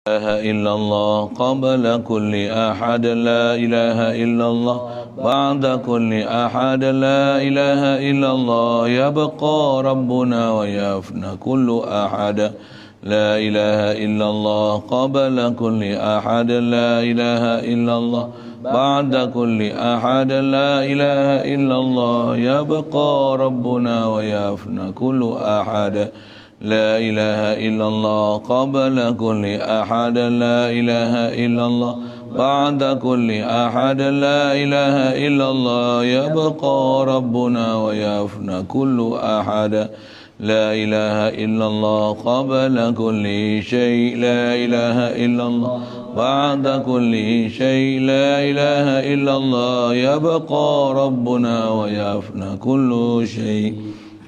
إله إلا الله قبل كل أحد لا إله إلا الله بعد كل أحد لا إله إلا الله يبقى ربنا ويفنى كل أحد لا إله إلا الله قبل كل أحد لا إله إلا الله بعد كل أحد لا إله إلا الله يبقى ربنا ويفنى كل أحد لا إله إلا الله قبل كل أحد لا إله إلا الله بعد كل أحد لا إله إلا الله يبقى ربنا ويفنى كل أحد لا إله إلا الله قبل كل شيء لا إله إلا الله بعد كل شيء لا إله إلا الله يبقى ربنا ويفنى كل شيء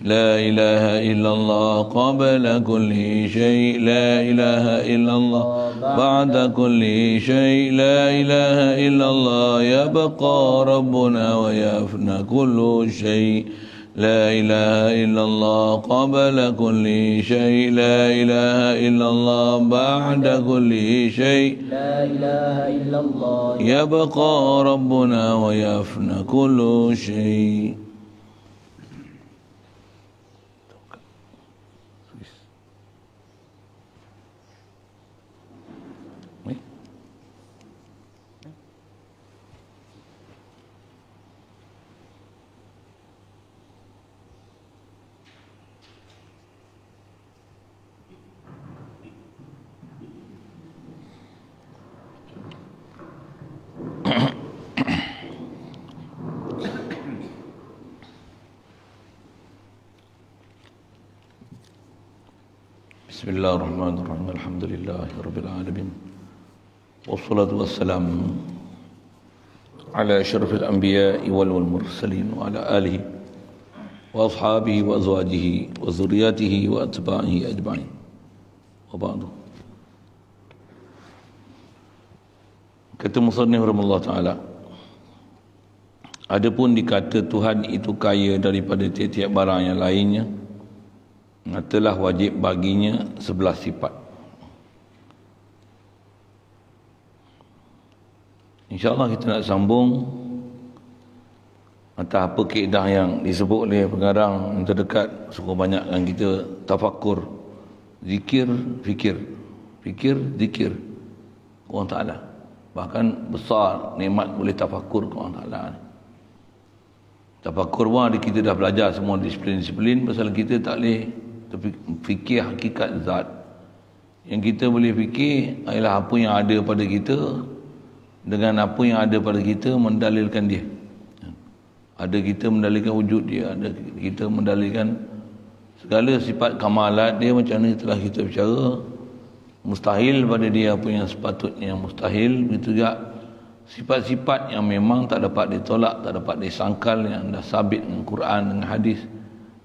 لا إله إلا الله قبل كل شيء لا إله إلا الله بعد كل شيء لا إله إلا الله يبقى ربنا ويفنى كل شيء لا إله إلا الله قبل كل شيء لا إله إلا الله بعد كل شيء لا إله إلا الله يبقى ربنا ويفنى كل شيء. Bismillahirrahmanirrahim. Alhamdulillahirabbil alamin. Wassalatu wassalamu ala asyrafil anbiya'i wal mursalin wa ala alihi wa ashabihi wa azwajihi wa dzurriyyatihi wa atba'ihi ajma'in. Wa ba'du. Kata musannif rahimahullah taala, adapun dikata Tuhan itu kaya daripada tiap-tiap barang yang lainnya, telah wajib baginya 11 sifat. InsyaAllah kita nak sambung atas apa kaedah yang disebut oleh pengarang yang terdekat, suka banyakkan kita tafakkur, zikir, fikir, fikir, zikir Allah Ta'ala. Bahkan besar nikmat boleh tafakkur ke Allah Ta'ala. Tafakkur pun ada, kita dah belajar semua disiplin-disiplin, pasal kita tak boleh fikir hakikat zat. Yang kita boleh fikir ialah apa yang ada pada kita, dengan apa yang ada pada kita mendalilkan dia. Ada kita mendalilkan wujud dia, ada kita mendalilkan segala sifat kamalat dia. Macam mana telah kita bicara, mustahil pada dia apa yang sepatutnya mustahil. Begitu juga sifat-sifat yang memang tak dapat ditolak, tak dapat disangkal, yang dah sabit dengan Quran, dengan hadis,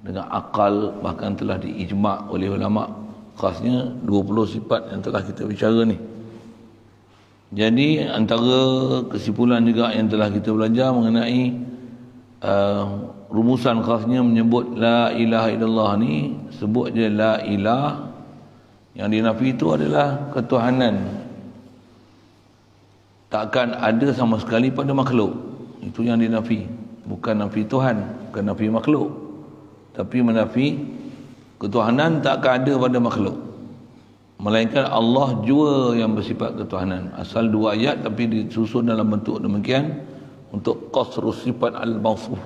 dengan akal, bahkan telah diijma' oleh ulama'. Khasnya 20 sifat yang telah kita bicara ni. Jadi antara kesimpulan juga yang telah kita belajar mengenai rumusan khasnya menyebut la ilaha illallah ni, sebut je la ilah. Yang dinafi itu adalah ketuhanan, takkan ada sama sekali pada makhluk. Itu yang dinafi, bukan nafi Tuhan, bukan nafi makhluk, tapi menafi ketuhanan takkan ada pada makhluk, melainkan Allah jua yang bersifat ketuhanan. Asal 2 ayat tapi disusun dalam bentuk demikian untuk qasrus sifat al-mawsuf.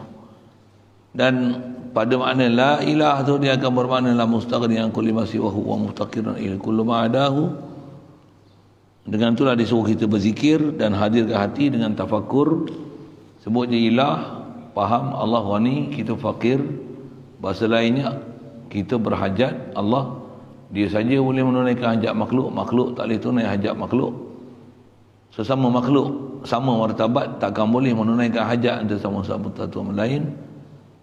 Dan pada makna la ilah tu dia akan bermakna la mustaghni an kulli ma siwahu wa muftaqirun ila kulli ma adahu. Dengan itulah disuruh kita berzikir dan hadirkan hati dengan tafakkur. Sebut je ilah, faham Allah ghani, kita fakir. Bahasa lainnya, kita berhajat, Allah dia saja boleh menunaikan hajat makhluk, makhluk tak boleh tunai hajat makhluk. Sesama makhluk sama martabat takkan boleh menunaikan hajat antara sama-sama satu sama lain.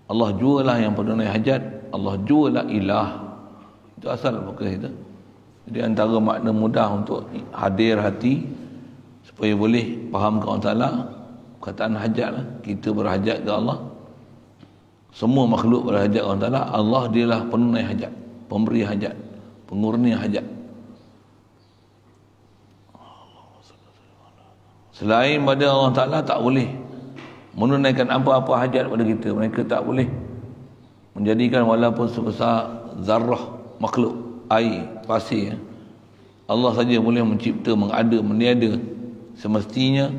Allah jualah yang penunai hajat, Allah jualah ilah. Itu asal perkara itu. Jadi antara makna mudah untuk hadir hati supaya boleh faham ke Allah Ta'ala, kataan hajat lah. Kita berhajat ke Allah, semua makhluk berhajat ke Allah Ta'ala. Allah dialah penunai hajat, pemberi hajat, pengurni hajat. Selain pada Allah Ta'ala tak boleh menunaikan apa-apa hajat pada kita. Mereka tak boleh menjadikan walaupun sebesar zarrah makhluk, air, pasir, Allah saja boleh mencipta, mengada, meniada. Semestinya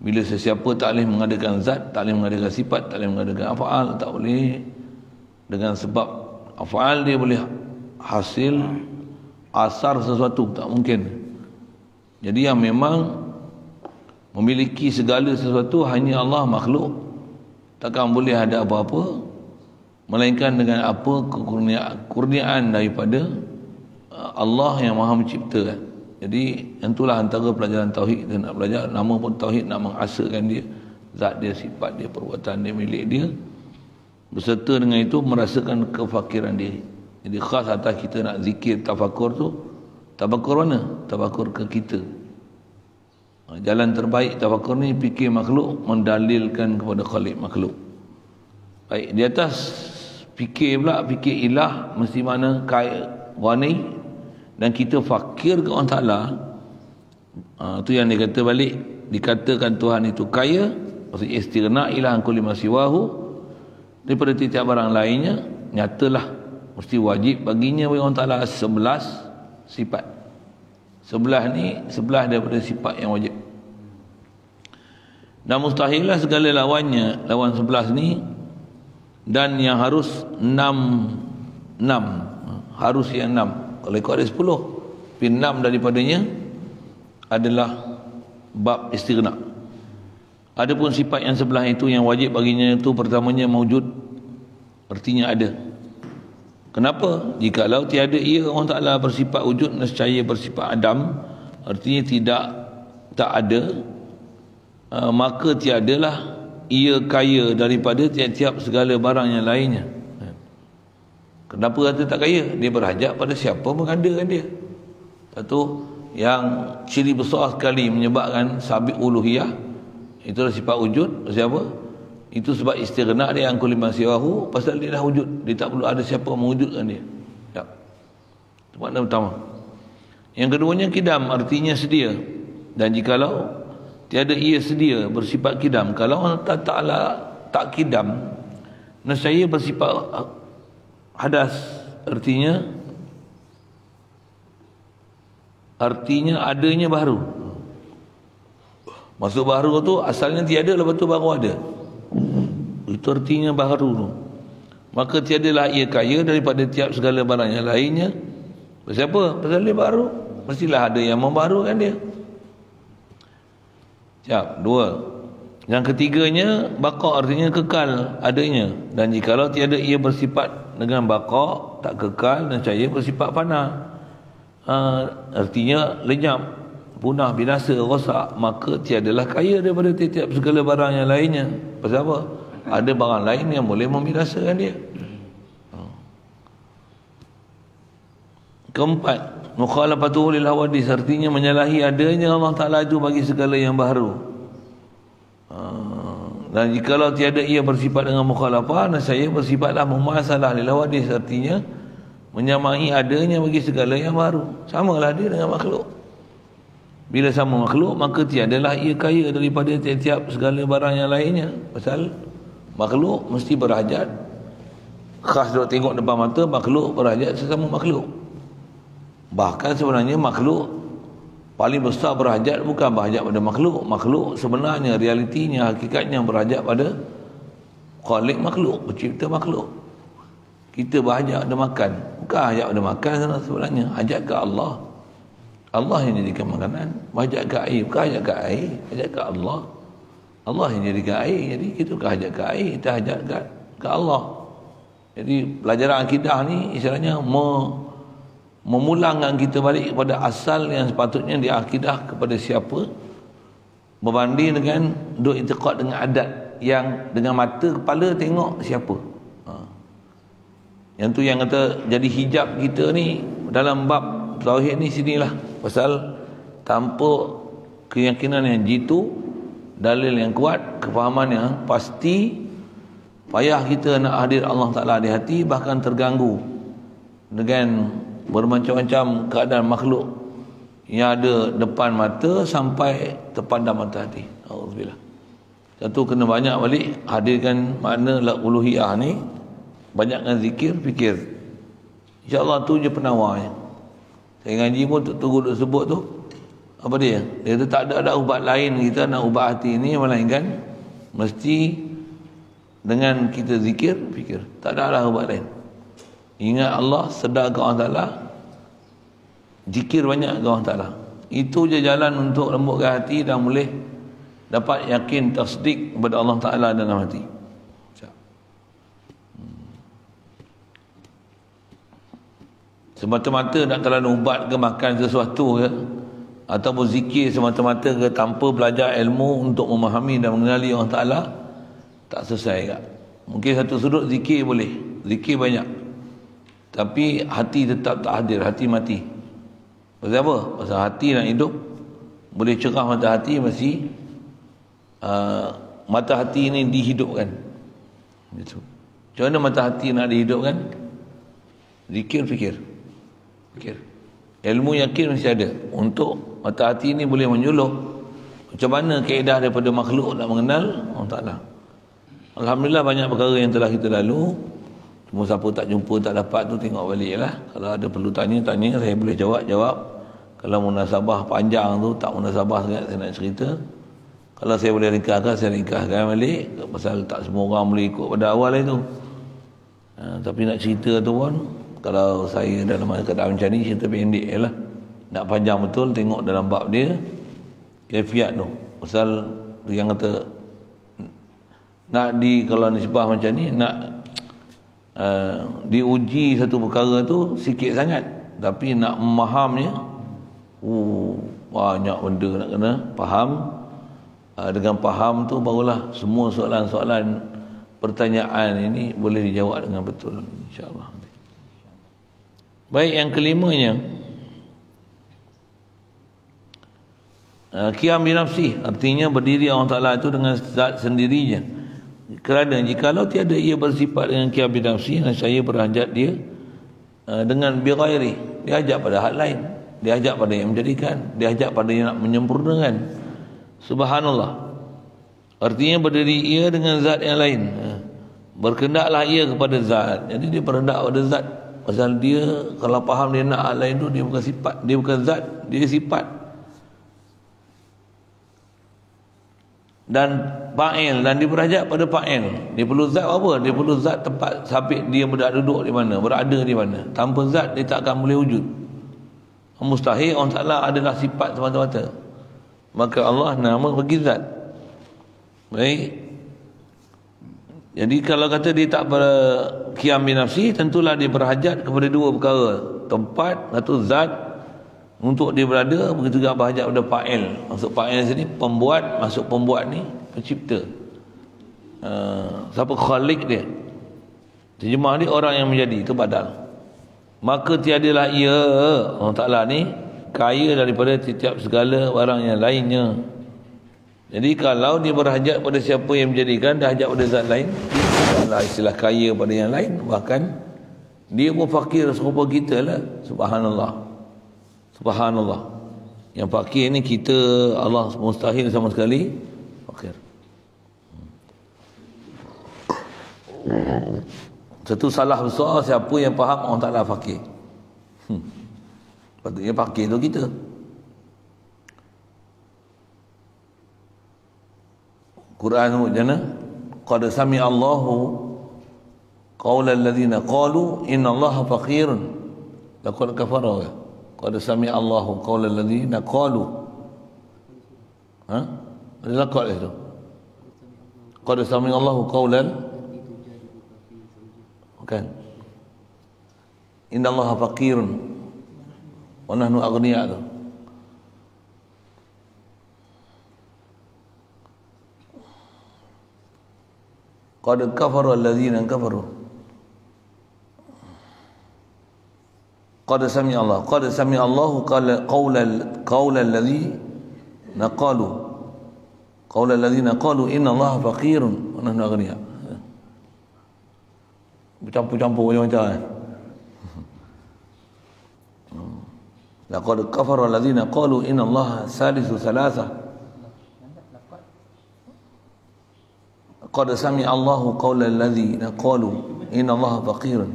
bila sesiapa tak boleh mengadakan zat, tak boleh mengadakan sifat, tak boleh mengadakan af'al, tak boleh. Dengan sebab af'al dia boleh hasil asar sesuatu, tak mungkin. Jadi yang memang memiliki segala sesuatu hanya Allah, makhluk takkan boleh ada apa-apa melainkan dengan apa kekurniaan daripada Allah yang Maha Mencipta. Jadi itulah antara pelajaran tauhid. Kita nak belajar, nama pun tauhid, nak mengasakan dia, zat dia, sifat dia, perbuatan dia, milik dia, beserta dengan itu merasakan kefakiran diri. Jadi khas atas kita nak zikir tafakur tu. Tafakur mana? Tafakur ke kita. Jalan terbaik tafakur ni fikir makhluk mendalilkan kepada Khalik makhluk. Baik, di atas fikir pula, fikir ilah mesti mana kaya wani, dan kita fakir ke Allah Ta'ala. Tu yang dia kata balik, dikatakan Tuhan itu kaya, maksudnya istighna ilah an kulli ma siwahu, daripada tiap barang lainnya. Nyatalah mesti wajib baginya bagi Allah Ta'ala 11 sifat. 11 ni 11 daripada sifat yang wajib. Dan mustahillah segala lawannya, lawan 11 ni, dan yang harus 6 harus yang 6. Kalau ikut ada 10, tapi 6 daripadanya adalah bab istighna. Adapun sifat yang sebelah itu yang wajib baginya itu pertamanya maujud, artinya ada. Kenapa? Jikalau tiada ia, Allah Ta'ala bersifat wujud, nescaya bersifat adam, artinya tak ada, maka tiadalah ia kaya daripada tiap-tiap segala barang yang lainnya. Kenapa kata tak kaya? Dia berhajat pada siapa mengadakan dia. Satu yang ciri besar sekali menyebabkan sabit uluhiyah, itulah sifat wujud. Siapa? Itu sebab istighna dia yang kulli ma siwahu, pasal dia dah wujud, dia tak perlu ada siapa mewujudkan dia. Tak. Itu makna pertama. Yang keduanya kidam, artinya sedia. Dan jikalau tiada ia sedia bersifat kidam, kalau Allah Ta'ala tak kidam, nescaya bersifat hadas, artinya adanya baru. Maksud baru tu asalnya tiada, lepas tu baru ada. Itu artinya baru tu. Maka tiadalah ia kaya daripada tiap segala barang yang lainnya. Pasal apa? Pasal dia baru. Mestilah ada yang membarukan dia. Siap, 2. Yang ketiganya baqa, artinya kekal adanya. Dan jikalau tiada ia bersifat dengan baqa, tak kekal, nescaya bersifat fana, artinya lenyap, punah, binasa, rosak. Maka tiadalah kaya daripada tiap segala barang yang lainnya. Pasal apa? Ada barang lain yang boleh membinasakan dia. Keempat, mukhalafatuhu lil hawadis, artinya menyalahi adanya Allah Ta'ala itu bagi segala yang baru. Dan jikalau tiada ia bersifat dengan mukhalafah, nescaya bersifatlah mumasalah lil hawadis, artinya menyamai adanya bagi segala yang baru. Samalah dia dengan makhluk. Bila sama makhluk, maka tiadalah ia kaya daripada tiap-tiap segala barang yang lainnya. Pasal makhluk mesti berhajat. Khas duk tengok depan mata, makhluk berhajat sesama makhluk. Bahkan sebenarnya makhluk paling besar berhajat bukan berhajat pada makhluk. Makhluk sebenarnya, realitinya, hakikatnya berhajat pada Khalik makhluk, pencipta makhluk. Kita berhajat pada makan, bukan hajat pada makan sebenarnya, hajat ke Allah. Allah yang jadikan makanan. Hajat ke air, bukan hajat ke air, hajat ke Allah. Allah yang jadikan air, jadi kita bukan hajat ke air, kita hajat ke Allah. Jadi pelajaran akidah ni istilahnya memulangkan kita balik kepada asal yang sepatutnya diakidah kepada siapa, berbanding dengan duk i'tiqad dengan adat yang dengan mata kepala tengok siapa. Yang tu yang kata jadi hijab kita ni dalam bab tauhid ni sinilah. Pasal tanpa keyakinan yang jitu, dalil yang kuat, kefahaman yang pasti, payah kita nak hadir Allah Ta'ala di hati, bahkan terganggu dengan bermacam-macam keadaan makhluk yang ada depan mata sampai terpandang mata hati. Alhamdulillah. Satu kena banyak balik hadirkan makna uluhiyah ni, banyakkan zikir, fikir. InsyaAllah tu je penawarnya. Saya ngaji pun guru duk sebut tu, apa dia? Dia tu tak ada ubat lain kita nak ubat hati ni melainkan mesti dengan kita zikir, fikir. Tak ada lah ubat lain. Ingat Allah, sedar ke Allah Ta'ala, zikir banyak ke Allah Ta'ala. Itu je jalan untuk lembutkan hati dan boleh dapat yakin, tasdik kepada Allah Ta'ala dalam hati. Semata-mata nak terlalu ubat ke makan sesuatu ke, ataupun zikir semata-mata ke tanpa belajar ilmu untuk memahami dan mengenali Allah Ta'ala, tak selesai tak? Mungkin satu sudut zikir boleh, zikir banyak, tapi hati tetap tak hadir, hati mati. Pasal apa? Pasal hati nak hidup, boleh cerah mata hati, mesti mata hati ini dihidupkan. Gitu. Macam mana mata hati nak dihidupkan? Zikir, fikir. Ilmu yakin mesti ada untuk mata hati ini boleh menyuluh macam mana kaedah daripada makhluk nak mengenal Allah Ta'ala. Alhamdulillah banyak perkara yang telah kita lalu. Cuma siapa tak jumpa, tak dapat tu tengok balik lah. Kalau ada perlu tanya, saya boleh jawab. Kalau munasabah panjang tu, tak munasabah sangat saya nak cerita. Kalau saya boleh ringkaskan, saya ringkaskan balik. Pasal tak semua orang boleh ikut pada awal itu. Tapi nak cerita tu pun, kalau saya dalam keadaan macam ni, cerita pendek je lah. Nak panjang betul, tengok dalam bab dia, kaifiat tu. Pasal yang kata, kalau nisbah macam ni, nak diuji satu perkara tu sikit sangat, tapi nak memahamnya banyak benda nak kena faham. Dengan faham tu barulah semua soalan-soalan pertanyaan ini boleh dijawab dengan betul, insya-Allah. Baik, yang kelimanya, qiyam bi nafsi, artinya berdiri Allah Ta'ala itu dengan zat sendirinya. Kerana jikalau tiada ia bersifat dengan qiyam bi nafsi, saya berhajat dia dengan bi ghairi, dia ajak pada hal lain, dia ajak pada yang menjadikan, dia ajak pada yang nak menyempurnakan. Subhanallah, artinya berdiri ia dengan zat yang lain, berkendaklah ia kepada zat. Jadi dia berhendak pada zat. Pasal dia kalau faham dia nak hal lain tu, dia bukan sifat, dia bukan zat, dia sifat. Dan fa'il, dan dia berhajat pada fa'il. Dia perlu zat apa? Dia perlu zat tempat sabit dia duduk di mana, berada di mana. Tanpa zat dia tak akan boleh wujud. Mustahil Allah Ta'ala adalah sifat semata-mata. Maka Allah nama bagi zat. Baik. Jadi kalau kata dia tak berqiyam bi nafsi, tentulah dia berhajat kepada dua perkara, tempat atau zat untuk dia berada. Begitu juga berhajat pada fa'il. Maksud fa'il sini pembuat, masuk pembuat ni pencipta. Siapa khalik dia? Terjemah dia orang yang menjadi, itu badal. Maka tiadalah ia, Allah Ta'ala ni kaya daripada setiap segala barang yang lainnya. Jadi kalau dia berhajat pada siapa yang menjadikan, dia hajat pada zat lain, dia istilah kaya pada yang lain. Bahkan dia pun fakir serupa kita lah. Subhanallah. Subhanallah. Yang fakir ni kita, Allah mustahil sama sekali fakir. Satu salah besar siapa yang faham orang Ta'ala fakir. Patutnya fakir tu kita. Quran sebut macam mana? Qad sami'a Allahu qaulal ladzina qalu innallaha faqirun laqad kafara. Qad sami'a Allahu qaulal ladzina qalu. Ada laqad itu. Qad sami'a Allahu qaulal, bukan. Innallaha faqirun wa nahnu aghniya tu. Qad kafara alladzina kafaru. Qad sami'a Allah, qad sami'a Allahu qaulal ladzina qalu, qaulal ladzina qalu innallaha faqirun wa nahnu aghniya. Bercampur-campur macam-macam kan. Laqad kafara allazina qalu inna Allah salisu salasa. Qad sami Allahu qawla allazina qalu inna Allah faqirun.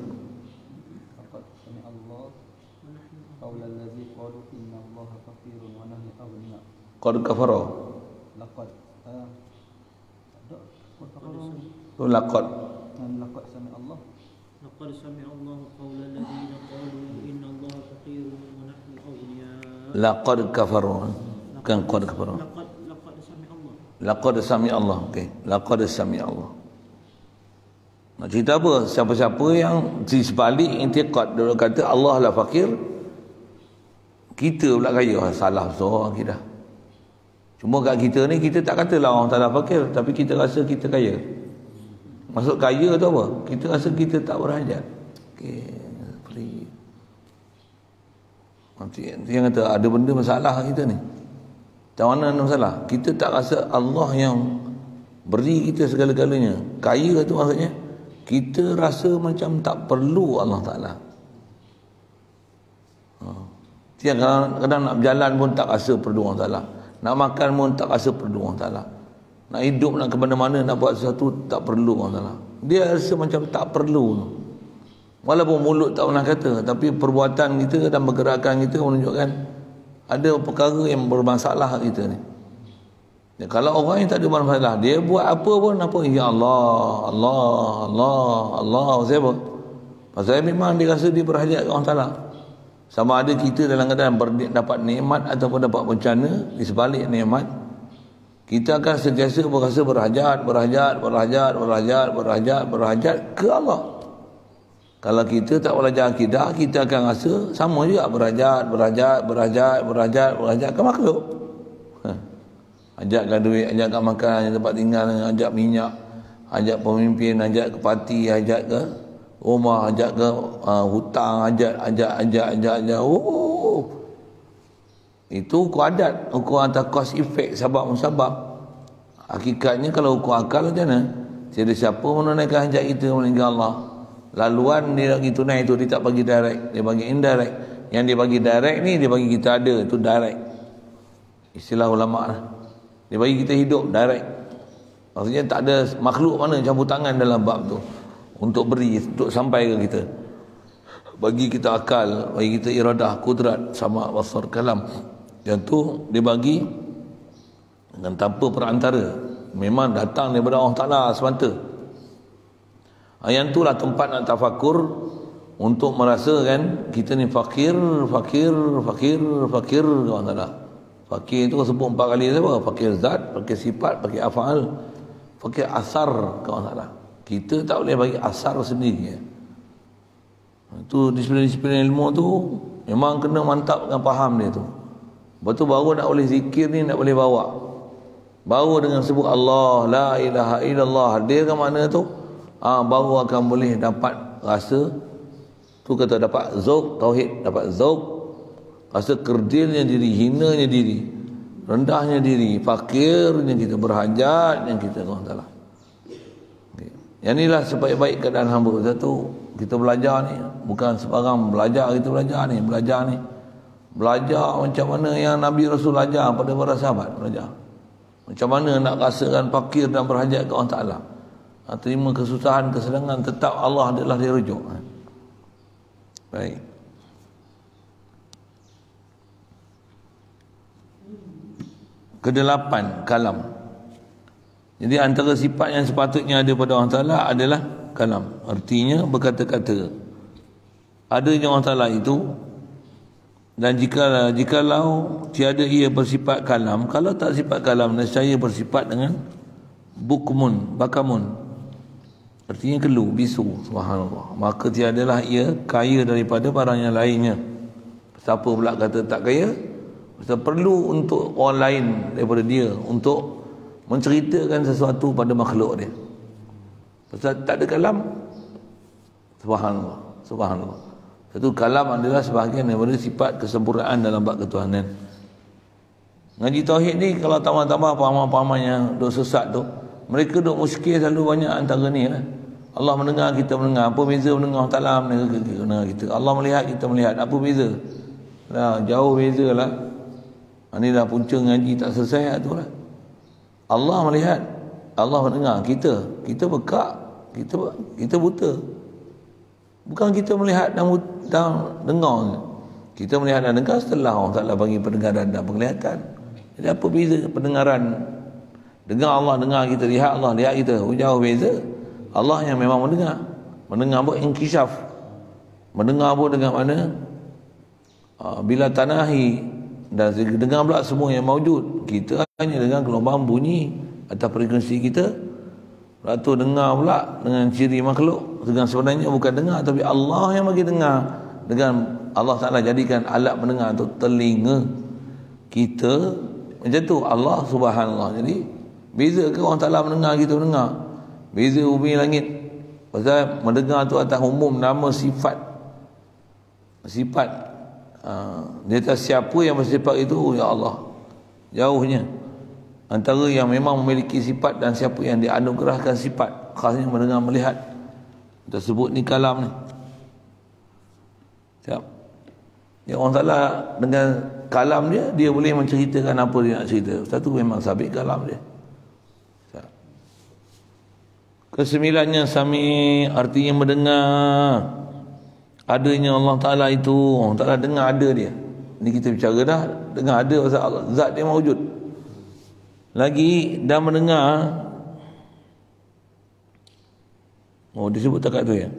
Laqad sami Allah qawla allazi qalu inna Allah faqirun wa nahnu aghniya. Qad kafara. Laqad Laqad laqad sami Allah. Laqad sami Allah qawla allazina qalu inna Allah faqirun wa nahnu aghniya. laqad kafara. Bukan qad kafara. Laqad sami Allah. Laqad sami Allah. Okey, laqad sami Allah. Nak cerita apa? Siapa-siapa yang di sebalik intiqad dia kata Allah lah fakir, kita pula kaya. Salah besar kita. Cuma kat kita ni kita tak katalah orang Taala fakir, tapi kita rasa kita kaya. Maksud kaya tu apa? Kita rasa kita tak berhajat. Okey, free. Nanti yang kata ada benda masalah kita ni. Macam mana masalah? Kita tak rasa Allah yang beri kita segala-galanya. Kaya tu maksudnya kita rasa macam tak perlu Allah Ta'ala. Tiap kadang nak berjalan pun tak rasa perlu Allah Ta'ala. Nak makan pun tak rasa perlu Allah Ta'ala. Nak hidup, nak ke mana-mana, nak buat sesuatu tak perlu Allah Ta'ala. Dia rasa macam tak perlu. Walaupun mulut tak pernah kata, tapi perbuatan kita dan pergerakan kita menunjukkan ada perkara yang bermasalah kita ni. Ya, kalau orang yang tak ada masalah, dia buat apa pun apa, ya Allah, Allah, Allah, Allah, siapa? Pasal memang dia rasa dia berhajat ke Allah Ta'ala. Sama ada kita dalam keadaan dapat nikmat ataupun dapat bencana, di sebalik nikmat, kita akan sentiasa berasa berhajat ke Allah. Kalau kita tak belajar akidah, kita akan rasa sama juga berhajat ke makhluk. Ajakkan duit, ajakkan makan, ajak tempat tinggal, ajak minyak, ajak pemimpin, ajak ke parti, ajak ke rumah, ajak ke hutang, ajak. Itu ukur adat, ukur antara cause effect, sebab musabab. Hakikatnya kalau ukur akal macam mana? Tiada siapa menunaikan hajat kita melainkan Allah. Laluan dia bagi tunai itu dia tak bagi direct, dia bagi indirect. Yang dia bagi direct ni dia bagi kita ada, itu direct. Istilah ulama lah. Dia bagi kita hidup direct. Maksudnya tak ada makhluk mana campur tangan dalam bab tu untuk beri, untuk sampai ke kita. Bagi kita akal, bagi kita iradah, kudrat, sama basar, kalam. Yang tu dia bagi dengan tanpa perantara. Memang datang daripada Allah Ta'ala semata. Yang itulah tempat nak tafakur untuk merasakan kita ni fakir Allah Ta'ala. Fakir itu sebut 4 kali apa? Fakir zat, fakir sifat, fakir afal, fakir asar ke Allah Ta'ala. Kita tak boleh bagi asar sendiri. Itu disiplin ilmu tu memang kena mantap dengan faham dia tu. Lepas tu baru nak boleh zikir ni nak boleh bawa. Baru dengan sebut Allah, la ilaha illallah, dia ke mana tu? Baru akan boleh dapat rasa tu, kata dapat zauq tauhid, dapat zauq rasa kerdilnya diri, hinanya diri, rendahnya diri, fakirnya kita, berhajatnya kita Allah Ta'ala. Yang inilah sebaik-baik keadaan hamba. Satu, kita belajar ni bukan sebarang belajar, kita belajar ni belajar macam mana yang Nabi Rasul ajar pada para sahabat. Belajar macam mana nak rasakan fakir dan berhajat ke Allah Ta'ala. Terima kesusahan, kesenangan, tetap Allah adalah dia rujuk. Baik. Kedelapan, kalam. Jadi antara sifat yang sepatutnya ada pada Allah Ta'ala adalah kalam. Artinya berkata-kata. Adanya Allah Ta'ala itu, dan jikalau tiada ia bersifat kalam, kalau tak sifat kalam, nescaya bersifat dengan bakamun. Artinya kelu, bisu, subhanallah. Maka tiadalah ia kaya daripada barang yang lainnya. Siapa pula kata tak kaya? Pasal perlu untuk orang lain daripada dia untuk menceritakan sesuatu pada makhluk dia. Pasal tak ada kalam. Subhanallah. Satu, kalam adalah sebahagian daripada sifat kesempurnaan dalam bab ketuhanan. Ngaji tauhid ni kalau tambah-tambah pahaman-pahaman yang duk sesat tu, mereka duk muskil selalu banyak antara ni lah. Allah mendengar, kita mendengar. Apa beza mendengar Allah Ta'ala mendengar kita? Allah melihat, kita melihat. Apa beza? Lah jauh beza lah. Ini dah punca ngaji tak selesai tu lah. Allah melihat, Allah mendengar. Kita bekak, kita buta. Bukan kita melihat dan dengar. Kita melihat dan dengar setelah Allah Ta'ala bagi pendengaran dan penglihatan. Jadi apa beza pendengaran? Dengar Allah dengar kita, lihat Allah lihat kita. Jauh beza. Allah yang memang mendengar. Mendengar pun inkishaf. Mendengar pun dengan mana? Bila tanahi. Dan dengar pula semua yang maujud. Kita hanya dengan gelombang bunyi atas frekuensi kita. Lepas tu dengar pula dengan ciri makhluk. Dengan sebenarnya bukan dengar, tapi Allah yang bagi dengar. Dengan Allah Ta'ala jadikan alat mendengar tu telinga kita. Macam tu Allah Subhanallah. Jadi beza ke orang Ta'ala mendengar, kita mendengar? Beza bumi langit. Pasal mendengar tu atas umum nama sifat. Dia tak siapa yang bersifat itu, ya Allah. Jauhnya antara yang memang memiliki sifat dan siapa yang dianugerahkan sifat, khasnya mendengar melihat. Kita sebut ni kalam ni. Siap. Ya, orang Ta'ala dengan kalam dia boleh menceritakan apa dia nak cerita. Satu memang sabit kalam dia. Siap. Kesembilannya sami, artinya mendengar. Adanya Allah Ta'ala itu, Allah Ta'ala dengar ada dia. Ni kita bicara dah, dengar ada pasal Allah, zat dia mawujud. Lagi dah mendengar. Disebut takat tu ya.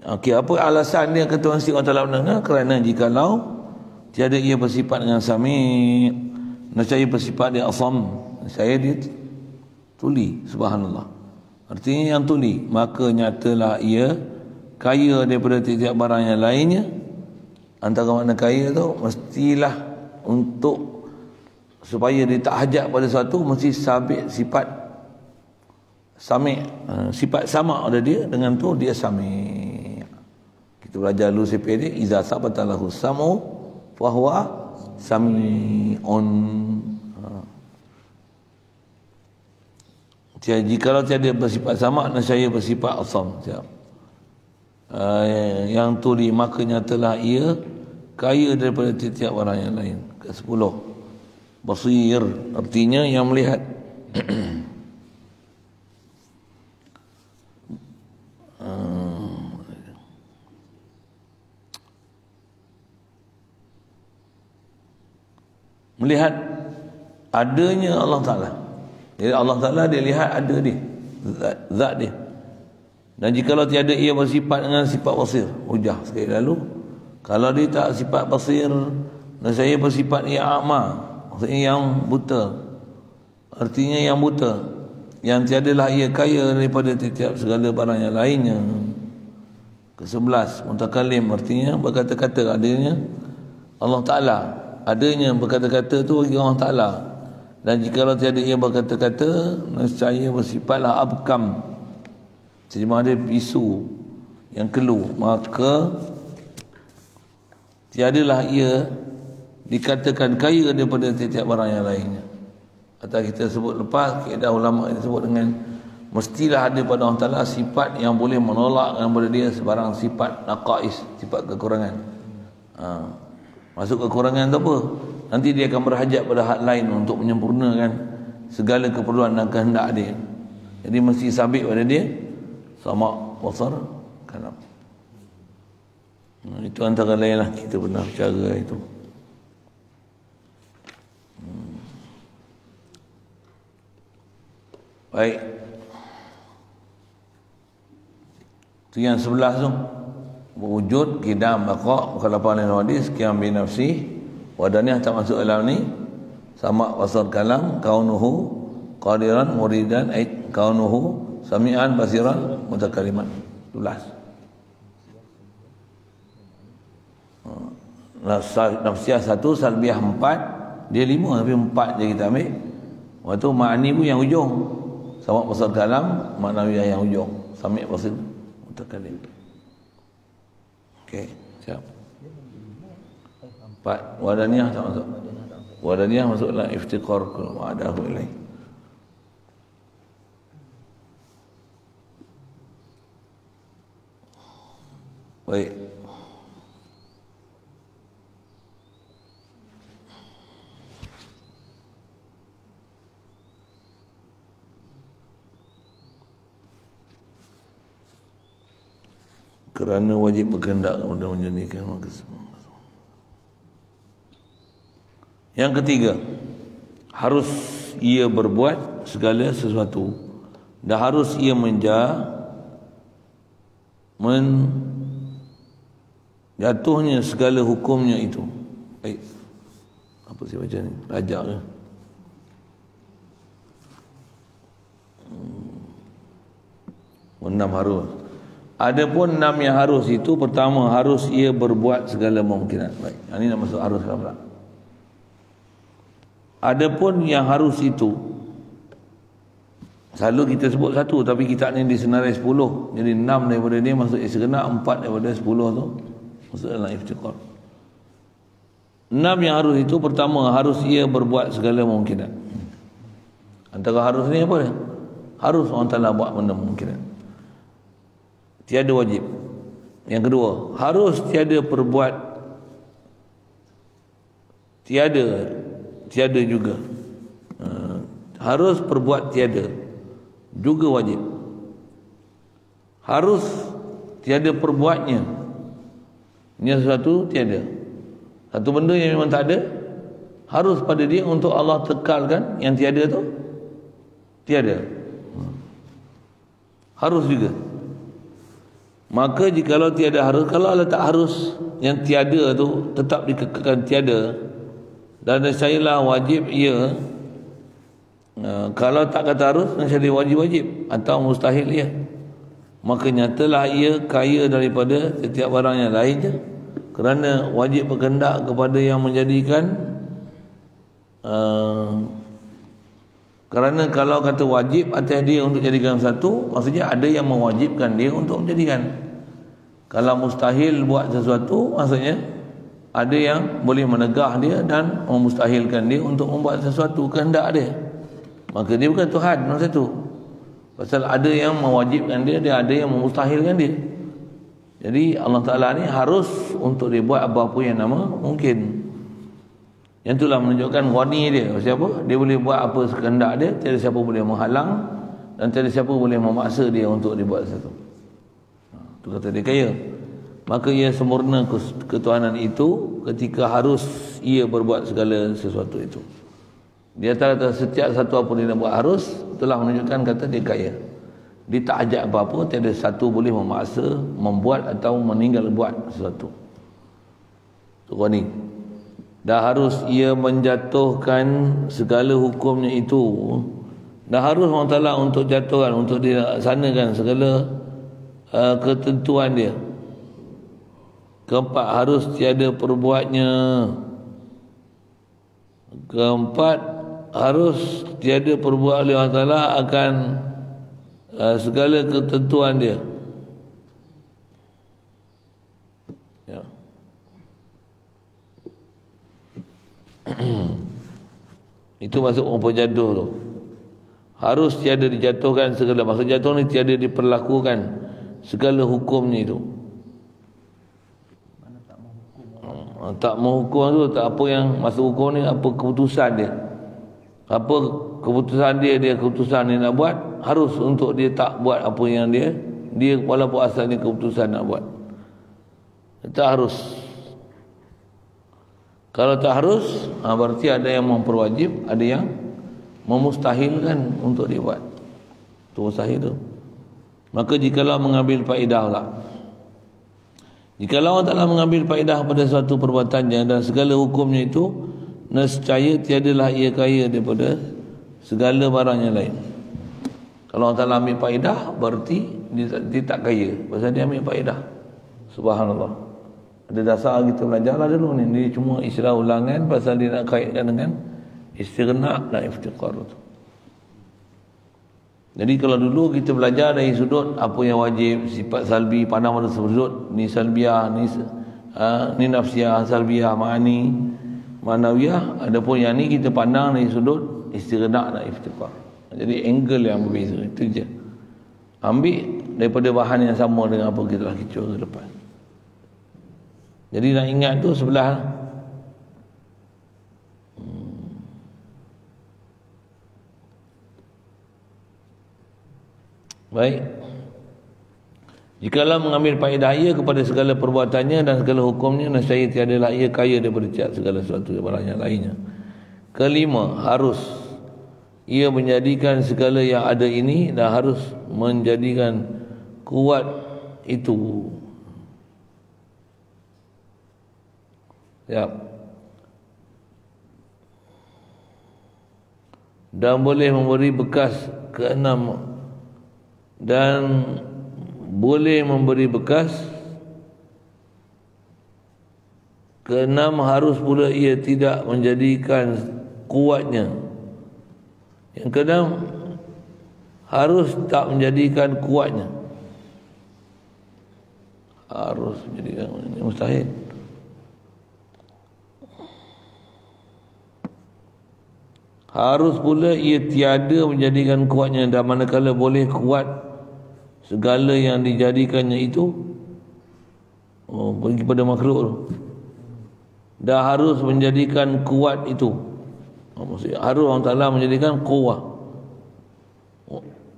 Okey, apa alasan dia kata mesti Allah Ta'ala mendengar? Kerana jikalau tiada ia bersifat dengan sami, nescaya bersifat dia asam, saya dia tuli, subhanallah. Artinya yang tuli, maka nyatalah ia kaya daripada tiap-tiap barang yang lainnya. Antara makna kaya tu mestilah untuk supaya dia tak hajat pada sesuatu, mesti sabit sifat sami, sifat sama ada dia, dengan tu dia sami. Kita belajar dulu CPD, iza sabatalahu samu fahuwa sami'un. Jikalau tiada bersifat sama, nescaya bersifat asam. Yang tuli, maka nyatalah ia kaya daripada tiap-tiap orang yang lain. Ke-10, basir, artinya yang melihat. Melihat adanya Allah Ta'ala. Jadi Allah Ta'ala dia lihat ada dia, zat dia. Dan jikalau tiada ia bersifat dengan sifat basir, hujah sekali lalu, kalau dia tak sifat basir, dan saya bersifat yang a'ma, maksudnya yang buta. Artinya yang buta, yang tiadalah ia kaya daripada tiap segala barang yang lainnya. Ke-11, mutakalim, artinya berkata-kata adanya Allah Ta'ala. Adanya berkata-kata tu bagi Allah Ta'ala. Dan jikalau tiada ia berkata-kata, nescaya bersifatlah abkam, terjemah dia bisu yang keluh, maka tiadalah ia dikatakan kaya daripada tiap-tiap barang yang lainnya. Atau kita sebut lepas, kaedah ulama kita sebut dengan mestilah ada pada Allah Ta'ala sifat yang boleh menolak daripada dia sebarang sifat naqais, sifat kekurangan. Masuk kekurangan tu apa? Nanti dia akan berhajat pada hak lain untuk menyempurnakan segala keperluan dan kehendak dia. Jadi mesti sabit pada dia sama, basar, kalam. Itu antara lain lah kita pernah bicara itu. Baik. Itu yang 11 tu. Wujud, kidam, baqa', mukhalafah dan hadis, qiyam bi nafsi, wadaniyah tak masuk dalam ni. Sama, basar, kalam, kaunuhu qadiran, muridan, kaunuhu sami'an, basiran, mutakaliman. 12. Nafsiyah 1, salbiyah 4, dia 5 tapi 4 je kita ambil. Waktu ma'ani pun yang ujung. Sama, basar, kalam, maknawiyah yang ujung. Sami', basir, mutakalim. Okey, siap. 4, wadaniyah tak masuk. Wadaniyah masuklah iftiqar kullu ma'adahu ilaih. Baik. Kerana wajib berkehendak kepada menjadikan maka semua. Yang ketiga, harus ia berbuat segala sesuatu dan harus ia menjatuhnya segala hukumnya itu. Baik. Apa saya baca ni? Rajak ke? Enam harus. Adapun enam yang harus itu, pertama harus ia berbuat segala kemungkinan. Baik. Ini nak masuk harus pula. Adapun yang harus itu, selalu kita sebut satu, tapi kita ni disenarai 10. Jadi 6 daripada dia masuk segenap, 4 daripada 10 tu masuk dalam iftiqar. 6 yang harus itu, pertama harus ia berbuat segala kemungkinan. Antara harus ni apa dia? Harus orang Ta'ala buat benda kemungkinan. Tiada wajib. Yang kedua, harus tiada perbuat, tiada juga. Harus perbuat tiada juga wajib. Harus tiada perbuatnya, ini sesuatu tiada. Satu benda yang memang tak ada, harus pada dia untuk Allah tekalkan yang tiada tu tiada. Harus juga. Maka jikalau tiada harus, kalau Allah tak harus, yang tiada tu tetap dikekalkan tiada, dan nescayalah wajib ia. Kalau tak kata harus, nescaya wajib-wajib atau mustahil ia. Maka nyatalah ia kaya daripada setiap barang yang lain je. Kerana wajib berkehendak kepada yang menjadikan. Kerana kalau kata wajib atas dia untuk jadikan satu, maksudnya ada yang mewajibkan dia untuk menjadikan. Kalau mustahil buat sesuatu, maksudnya ada yang boleh menegah dia dan memustahilkan dia untuk membuat sesuatu kehendak dia. Maka dia bukan Tuhan masa tu. Pasal ada yang mewajibkan dia, dia ada yang memustahilkan dia. Jadi Allah Ta'ala ni harus untuk dia buat apa-apa yang nama mungkin. Yang itulah menunjukkan ghani dia. Siapa? Dia boleh buat apa sekehendak dia, tiada siapa boleh menghalang dan tiada siapa boleh memaksa dia untuk dia buat sesuatu. Itu kata dia kaya. Maka ia sempurna ketuhanan itu ketika harus ia berbuat segala sesuatu itu. Di antara setiap satu apa dia nak buat harus, itulah menunjukkan kata dia kaya. Dia tak ajak apa-apa, tiada satu boleh memaksa, membuat atau meninggal buat sesuatu. Itu ghani. Dah harus ia menjatuhkan segala hukumnya itu. Dah harus Allah Ta'ala untuk jatuhkan, untuk dilaksanakan segala ketentuan dia. Keempat, harus tiada perbuatnya. Keempat, harus tiada perbuat oleh Allah Ta'ala akan segala ketentuan dia. Ya. Itu masuk orang penjaduh tu. Harus tiada dijatuhkan segala, maksud jatuh ni tiada diperlakukan segala hukumnya itu. Tak menghukum tu, tak apa yang masuk hukum ni, apa keputusan dia, apa keputusan dia keputusan dia nak buat, harus untuk dia tak buat apa yang dia walaupun asalnya keputusan nak buat. Tak harus. Kalau tak harus, berarti ada yang memperwajib, ada yang memustahilkan untuk dibuat. Itu mustahil tu. Maka jikalau mengambil faedah lah, jikalau Allah Ta'ala mengambil faedah pada suatu perbuatannya dan segala hukumnya itu, nescaya tiadalah ia kaya daripada segala barang yang lain. Kalau Allah Ta'ala ambil faedah, berarti dia tak kaya, pasal dia ambil faedah. Subhanallah. Ada dasar kita belajarlah dulu ni. Dia cuma istilah ulangan pasal dia nak kaitkan dengan istighna dan iftiqar tu. Jadi kalau dulu kita belajar dari sudut apa yang wajib, sifat salbi, pandang pada sudut ni salbiah, ni nafsiyah, salbiah, ma'ani, manawiyah. Adapun yang ni kita pandang dari sudut istighna dan iftiqar. Jadi angle yang berbeza, itu je. Ambil daripada bahan yang sama dengan apa kita telah kicau ke depan. Jadi nak ingat tu sebelah. Baik. Jikalau mengambil faedah ia kepada segala perbuatannya dan segala hukumnya, nescaya tiadalah ia kaya daripada tiap segala sesuatu barang yang lainnya. Kelima, harus ia menjadikan segala yang ada ini dan harus menjadikan kuat itu. Ya. Dan boleh memberi bekas keenam, dan boleh memberi bekas keenam, harus pula ia tidak menjadikan kuatnya. Yang keenam, harus tak menjadikan kuatnya. Harus menjadikan, mustahil. Harus pula ia tiada menjadikan kuatnya, dan manakala boleh kuat segala yang dijadikannya itu pergi pada makhluk tu, dah harus menjadikan kuat itu. Maksudnya harus Allah Ta'ala menjadikan kuat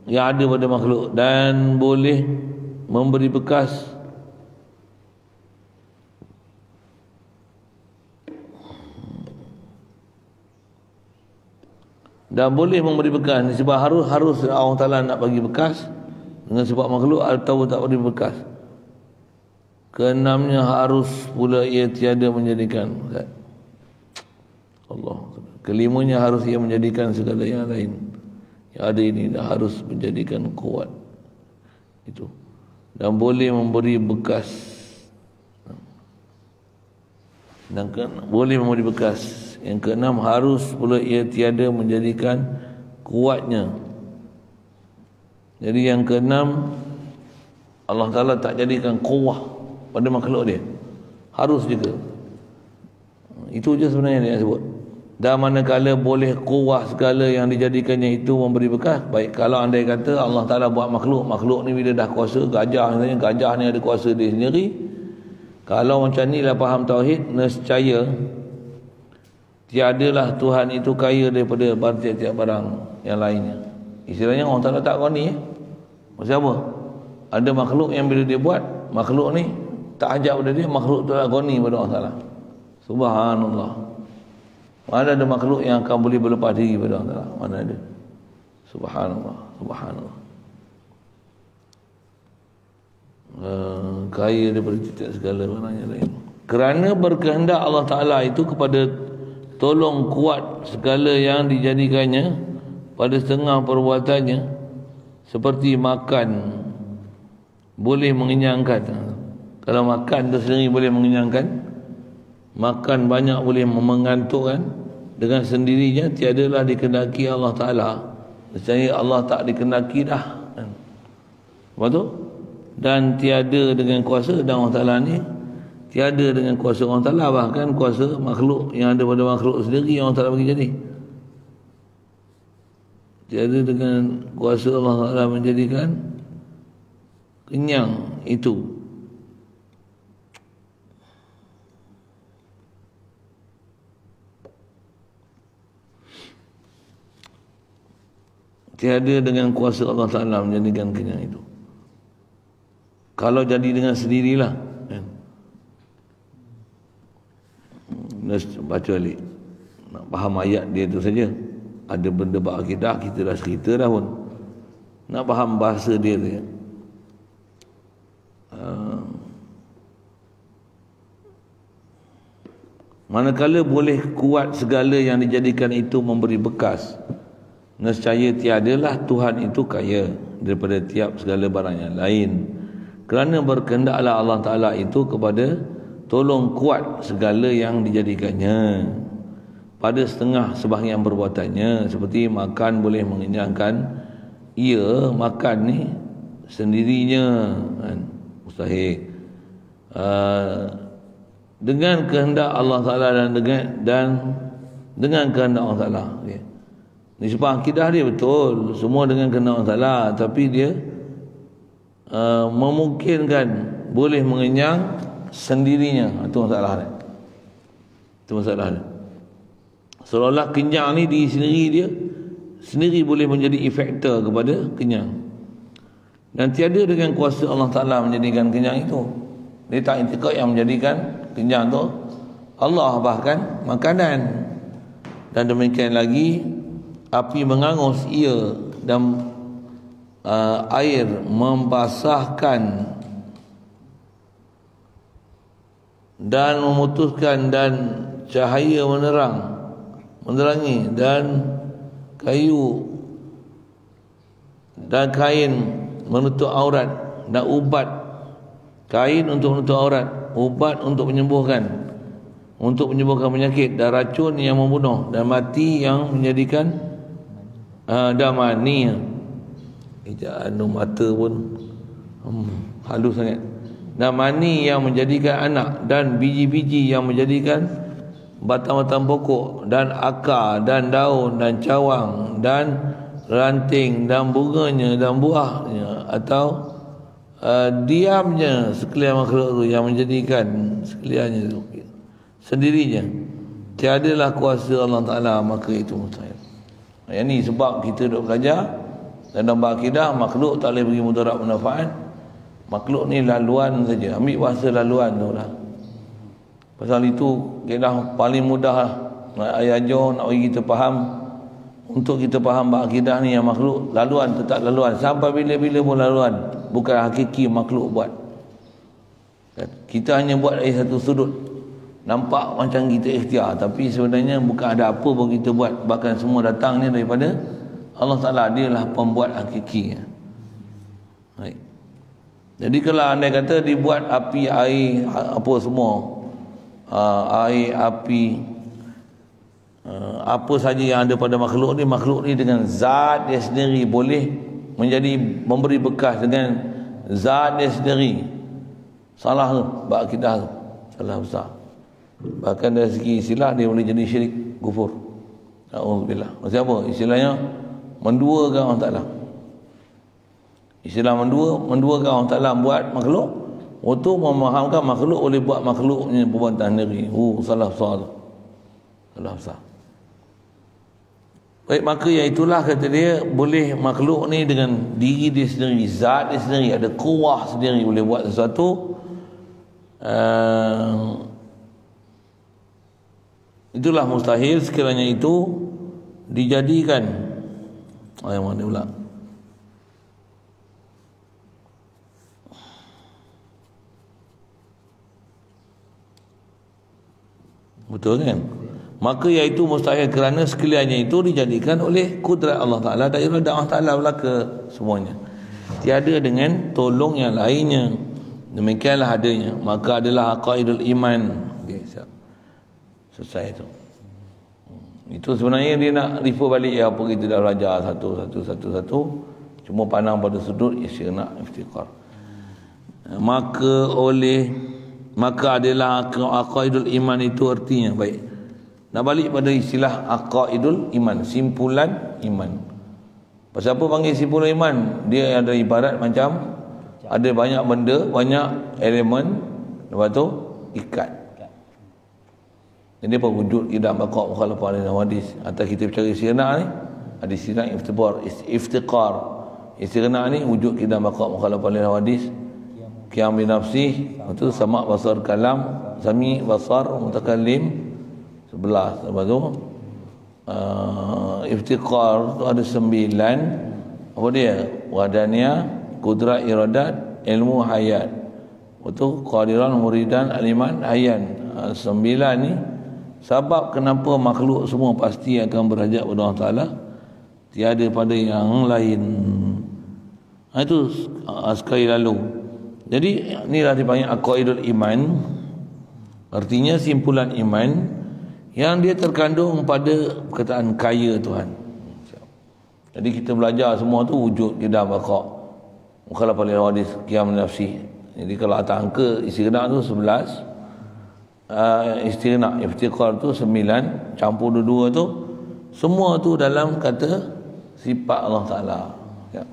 yang ada pada makhluk, dan boleh memberi bekas sebab harus Allah Ta'ala nak bagi bekas dengan sebab makhluk atau tak beri bekas. Keenamnya, harus pula ia tiada menjadikan Allah. Kelimanya, harus ia menjadikan segala yang lain yang ada ini dan harus menjadikan kuat itu, dan boleh memberi bekas, dan boleh memberi bekas. Yang keenam, harus pula ia tiada menjadikan kuatnya. Jadi yang keenam, Allah Ta'ala tak jadikan kuat pada makhluk dia, harus juga. Itu je sebenarnya dia sebut. Dan manakala boleh kuat segala yang dijadikannya itu memberi bekas. Baik, kalau andai kata Allah Ta'ala buat makhluk ni bila dah kuasa, gajah ni ada kuasa dia sendiri. Kalau macam ni lah faham tauhid, nescaya tiadalah Tuhan itu kaya daripada tiap-tiap barang yang lainnya. Istilahnya Allah Ta'ala tak goni. Maksud apa? Ada makhluk yang bila dia buat, makhluk ni tak hajat pada dia, makhluk tu lah goni pada Allah Ta'ala. Subhanallah. Mana ada makhluk yang akan boleh berlepas diri pada Allah Ta'ala? Mana ada? Subhanallah. Subhanallah. Kaya daripada tiap segala barang yang lain. Kerana berkehendak Allah Ta'ala itu kepada tolong kuat segala yang dijadikannya pada setengah perbuatannya, seperti makan boleh mengenyangkan. Kalau makan itu sendiri boleh mengenyangkan, makan banyak boleh mengantukkan, dengan sendirinya tiadalah dikehendaki Allah Ta'ala. Maksudnya Allah tak dikehendaki dah. Lepas tu, dan tiada dengan kuasa, dan Allah Ta'ala ni tiada dengan kuasa Allah Ta'ala, bahkan kuasa makhluk yang ada pada makhluk sendiri yang Allah Ta'ala bagi jadi. Tiada dengan kuasa Allah Ta'ala menjadikan kenyang itu. Tiada dengan kuasa Allah Ta'ala menjadikan kenyang itu. Kalau jadi dengan sendirilah, baca balik, nak faham ayat dia tu saja. Ada benda berakidah kita dah cerita dah pun. Nak faham bahasa dia tu. Manakala boleh kuat segala yang dijadikan itu memberi bekas, nescaya tiadalah Tuhan itu kaya daripada tiap segala barang yang lain. Kerana berkehendaklah Allah Ta'ala itu kepada tolong kuat segala yang dijadikannya pada setengah sebahagian perbuatannya, seperti makan boleh mengenyangkan. Ia makan ni sendirinya kan, mustahil. Dengan kehendak Allah Ta'ala dan dengan kehendak Allah Ta'ala. Okay. Nisbah akidah dia betul, semua dengan kehendak Allah Ta'ala, tapi dia memungkinkan boleh mengenyang sendirinya. Itu masalah dia. Itu masalah dia. Seolah-olah kenyang ni di sendiri dia sendiri boleh menjadi efektor kepada kenyang. Dan tiada dengan kuasa Allah Ta'ala menjadikan kenyang itu. Dia tak intikad yang menjadikan kenyang tu Allah, bahkan makanan. Dan demikian lagi api mengangus ia, dan air membasahkan dan memutuskan, dan cahaya menerangi, dan kayu dan kain menutup aurat, dan ubat, kain untuk menutup aurat, ubat untuk menyembuhkan penyakit, dan racun yang membunuh, dan mati yang menjadikan dan mani. Ejaan mata pun halus sangat. Dan mani yang menjadikan anak, dan biji-biji yang menjadikan batang-batang pokok, dan akar, dan daun, dan cawang, dan ranting, dan bunganya, dan buahnya, atau diamnya sekalian makhluk itu, yang menjadikan sekaliannya itu sendirinya. Tiadalah kuasa Allah Ta'ala, maka itu mustahil. Yang ni sebab kita duk belajar dalam akidah, makhluk tak boleh bagi mudarat manfaat. Makhluk ni laluan saja. Ambil bahasa laluan tu lah. Pasal itu kaedah paling mudah lah. Nak ajar, nak bagi kita faham. Untuk kita faham akidah ni, yang makhluk laluan, tetap laluan. Sampai bila-bila pun laluan. Bukan hakiki makhluk buat. Kita hanya buat dari satu sudut. Nampak macam kita ikhtiar, tapi sebenarnya bukan ada apa pun kita buat. Bahkan semua datangnya daripada Allah Ta'ala. Dia lah pembuat hakiki. Baik. Jadi kalau anda kata dibuat api, air, apa semua, air, api, apa saja yang ada pada makhluk ni dengan zat dia sendiri boleh memberi bekas dengan zat dia sendiri. Salah tu, bab akidah tu salah besar. Bahkan dari segi istilah dia boleh jadi syirik, kufur. A'udzubillah. Maksud apa? Istilahnya menduakan Allah Ta'ala. Istilah menduakan Allah Ta'ala buat makhluk, untuk memahamkan makhluk boleh buat makhluknya perbuatan sendiri. Salah besar tu. Salah besar. Baik, maka yang itulah kata dia, boleh makhluk ni dengan diri dia sendiri, zat dia sendiri, ada kuah sendiri, boleh buat sesuatu. Itulah mustahil sekiranya itu dijadikan. Yang mana pula? Betul kan? Maka iaitu mustahil kerana sekaliannya itu dijadikan oleh kudrat Allah Ta'ala dan iradah Allah Ta'ala belaka semuanya. Tiada dengan tolong yang lainnya. Demikianlah adanya. Maka adalah aqaidul iman. Okay, siap. Selesai itu. Itu sebenarnya dia nak refer balik apa kita dah belajar satu. Cuma pandang pada sudut isyana iftiqar. Maka adalah aqaidul iman itu artinya. Baik. Nak balik pada istilah aqaidul iman, simpulan iman. Pasal apa panggil simpulan iman? Dia ada ibarat macam ada banyak benda, banyak elemen, lepas tu ikat. Jadi apa wujud tidak baqa' mukhalafah dan hadis. Atau kita bercakap istighna ni, ada istilah iftiqar. Istighna ni wujud tidak baqa' mukhalafah dan hadis. Qiyam bi nafsi, itu sama' basar kalam, sami' basar mutakallim 11. Lepas tu iftiqar tu ada 9. Apa dia? Wadaniyah, kudrat iradat, ilmu hayat. Itu qadiran muridan aliman hayan. 9 ni sebab kenapa makhluk semua pasti akan berhajat kepada Allah Ta'ala, tiada pada yang lain. Itu sekali lalu. Jadi inilah dipanggil aqaidul iman. Artinya simpulan iman yang dia terkandung pada perkataan kaya Tuhan. Jadi kita belajar semua tu wujud kita baqa' mukhalafah lil hadis, qiyam nafsi. Jadi kalau atas angka istighna tu 11, istighna iftiqar tu 9, campur dua-dua tu semua tu dalam kata sifat Allah Ta'ala. Ya.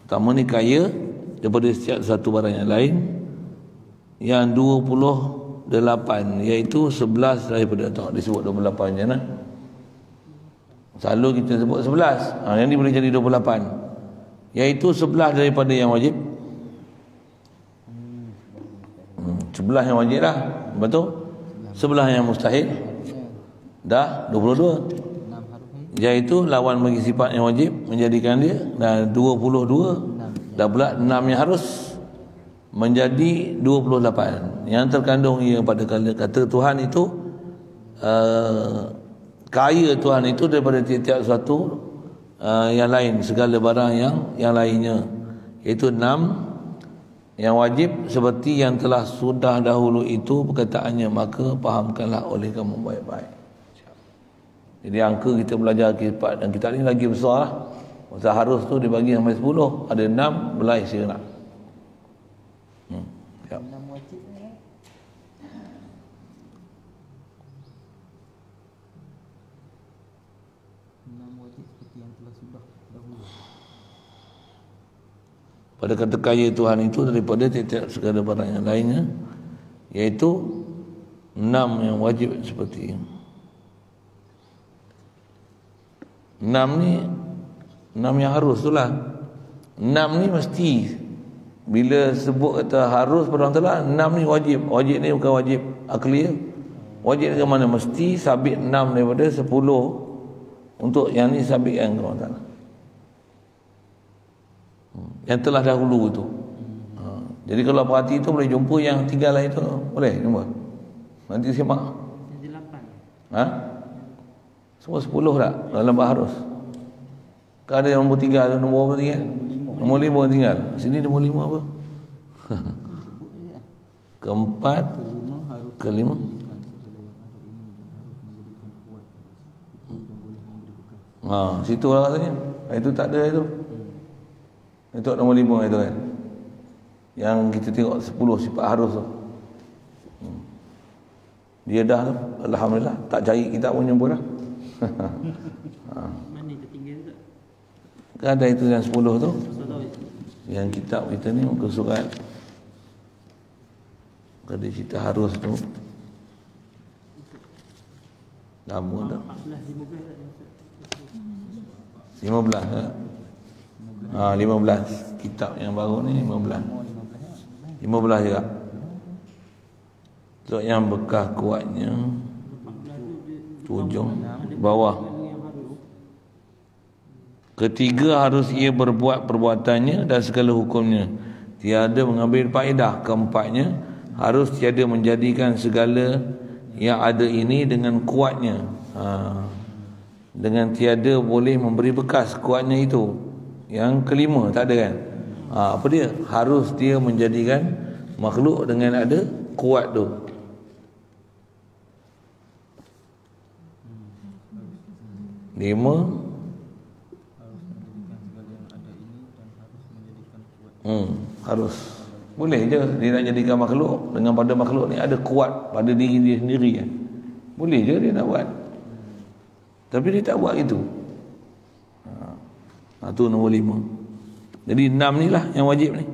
Pertama ni kaya daripada setiap satu barang yang lain. Yang 28 iaitu 11 daripada tak disebut 28 je nah. Selalu kita sebut 11. Yang ni boleh jadi 28. iaitu sebelah daripada yang wajib. Sebelah yang wajib lah, betul? Sebelah yang mustahil dah 22, iaitu lawan bagi sifat yang wajib menjadikan dia dah 22, dah pula 6 yang harus menjadi 28. Yang terkandung ia pada kata Tuhan itu kaya Tuhan itu daripada tiap-tiap sesuatu yang lain, segala barang yang lainnya, iaitu 6 yang wajib seperti yang telah sudah dahulu itu perkataannya, maka fahamkanlah oleh kamu baik-baik. Jadi angka kita belajar kitab dan kitab ni lagi besar lah. Masa harus tu dibagi sampai 10, ada 6 belai serentak. Siap. 6 wajib ni. 6 wajib seperti yang telah sudah dahulu. Pada kata kaya Tuhan itu daripada tiap-tiap segala barang yang lainnya, iaitu 6 yang wajib seperti ini. 6 ni 6 yang harus tu lah. 6 ni mesti, bila sebut kata harus pada orang Ta'ala, 6 ni wajib. Wajib ni bukan wajib akli. Wajib ke mana? Mesti sabit 6 daripada 10 untuk yang ni sabitkan ke orang Ta'ala, yang telah dahulu tu. Jadi kalau perhati tu boleh jumpa yang tinggal lah itu. Boleh jumpa? Nanti simak. Jadi 8. Ha? Semua 10 tak dalam harus. Kan ada yang nombor 3, ada nombor berapa tinggal? Nombor 5 tinggal. Sini nombor 5 apa? Keempat, kelima. Situ lah katanya. Itu tak ada itu. Itu nombor 5 itu kan. Yang kita tengok 10 sifat harus tu. Dia dah tu. Alhamdulillah. Tak cari kita pun jumpa dah. Mana tertinggal tak? Kan ada itu yang 10 tu. Saudara. Yang kitab kita ni muka surat. Kada cerita harus tu. Lama dah. 14, 15 tak? 15 tak? 15. Kitab yang baru ni 15. 15 juga. So yang bekas kuatnya 7 bawah. Ketiga, harus ia berbuat perbuatannya dan segala hukumnya, tiada mengambil faedah. Keempatnya, harus tiada menjadikan segala yang ada ini dengan kuatnya. Dengan tiada boleh memberi bekas kuatnya itu. Yang kelima, tak ada kan? Apa dia? Harus dia menjadikan makhluk dengan ada kuat tu. Lima, harus. Boleh je dia nak jadikan makhluk dengan pada makhluk ni ada kuat pada diri dia sendiri kan. Boleh je dia nak buat. Tapi dia tak buat itu. Itu nombor 5. Jadi 6 ni lah yang wajib ni.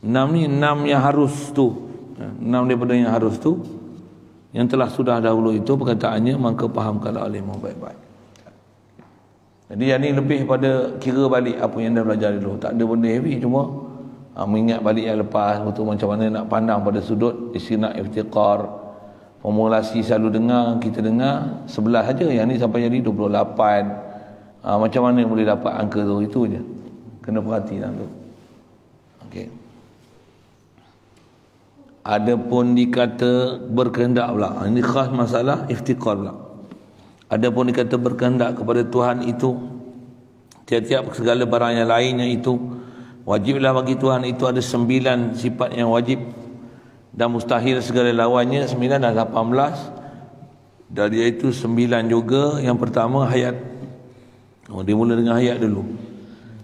6 ni 6 yang harus tu. 6 daripada yang harus tu, yang telah sudah dahulu itu perkataannya, maka fahamkanlah olehmu baik-baik. Jadi yang ni lebih pada kira balik apa yang dah belajar dulu. Tak ada benda heavy, cuma mengingat balik yang lepas, betul macam mana nak pandang pada sudut istinaq iftiqar. Formulasi selalu dengar, kita dengar 11 saja, yang ni sampai jadi 28. Macam mana boleh dapat angka tu, itu je. Kena perhatikan tu. Okey. Adapun dikata berkehendak pula, ini khas masalah iftiqar pula. Adapun dikata berkehendak kepada Tuhan itu, tiap-tiap segala barang yang lainnya itu, wajiblah bagi Tuhan itu ada 9 sifat yang wajib, dan mustahil segala lawannya 9 dan 18. Dan iaitu 9 juga. Yang pertama hayat. Dia mula dengan hayat dulu.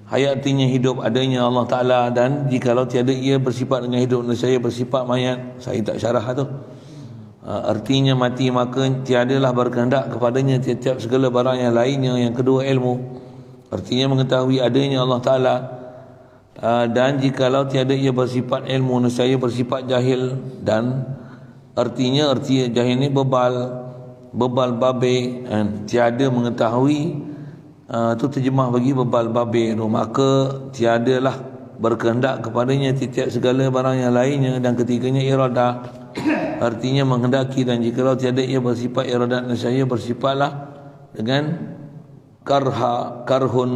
Hayat artinya hidup adanya Allah Ta'ala, dan jikalau tiada ia bersifat dengan hidup, saya bersifat mayat. Saya tak syarah tu. Artinya mati, maka tiadalah berkehendak kepadanya tiap-tiap segala barang yang lainnya. Yang kedua ilmu, artinya mengetahui adanya Allah Ta'ala, dan jikalau tiada ia bersifat ilmu, saya bersifat jahil. Dan artinya jahil ni bebal babe, tiada mengetahui tu terjemah bagi bebal babe tu, maka tiadalah berkehendak kepadanya tiap segala barang yang lainnya. Dan ketiganya iradah, artinya menghendaki. Dan jikalau tiada ia bersifat iradat nescaya bersifatlah dengan karhun,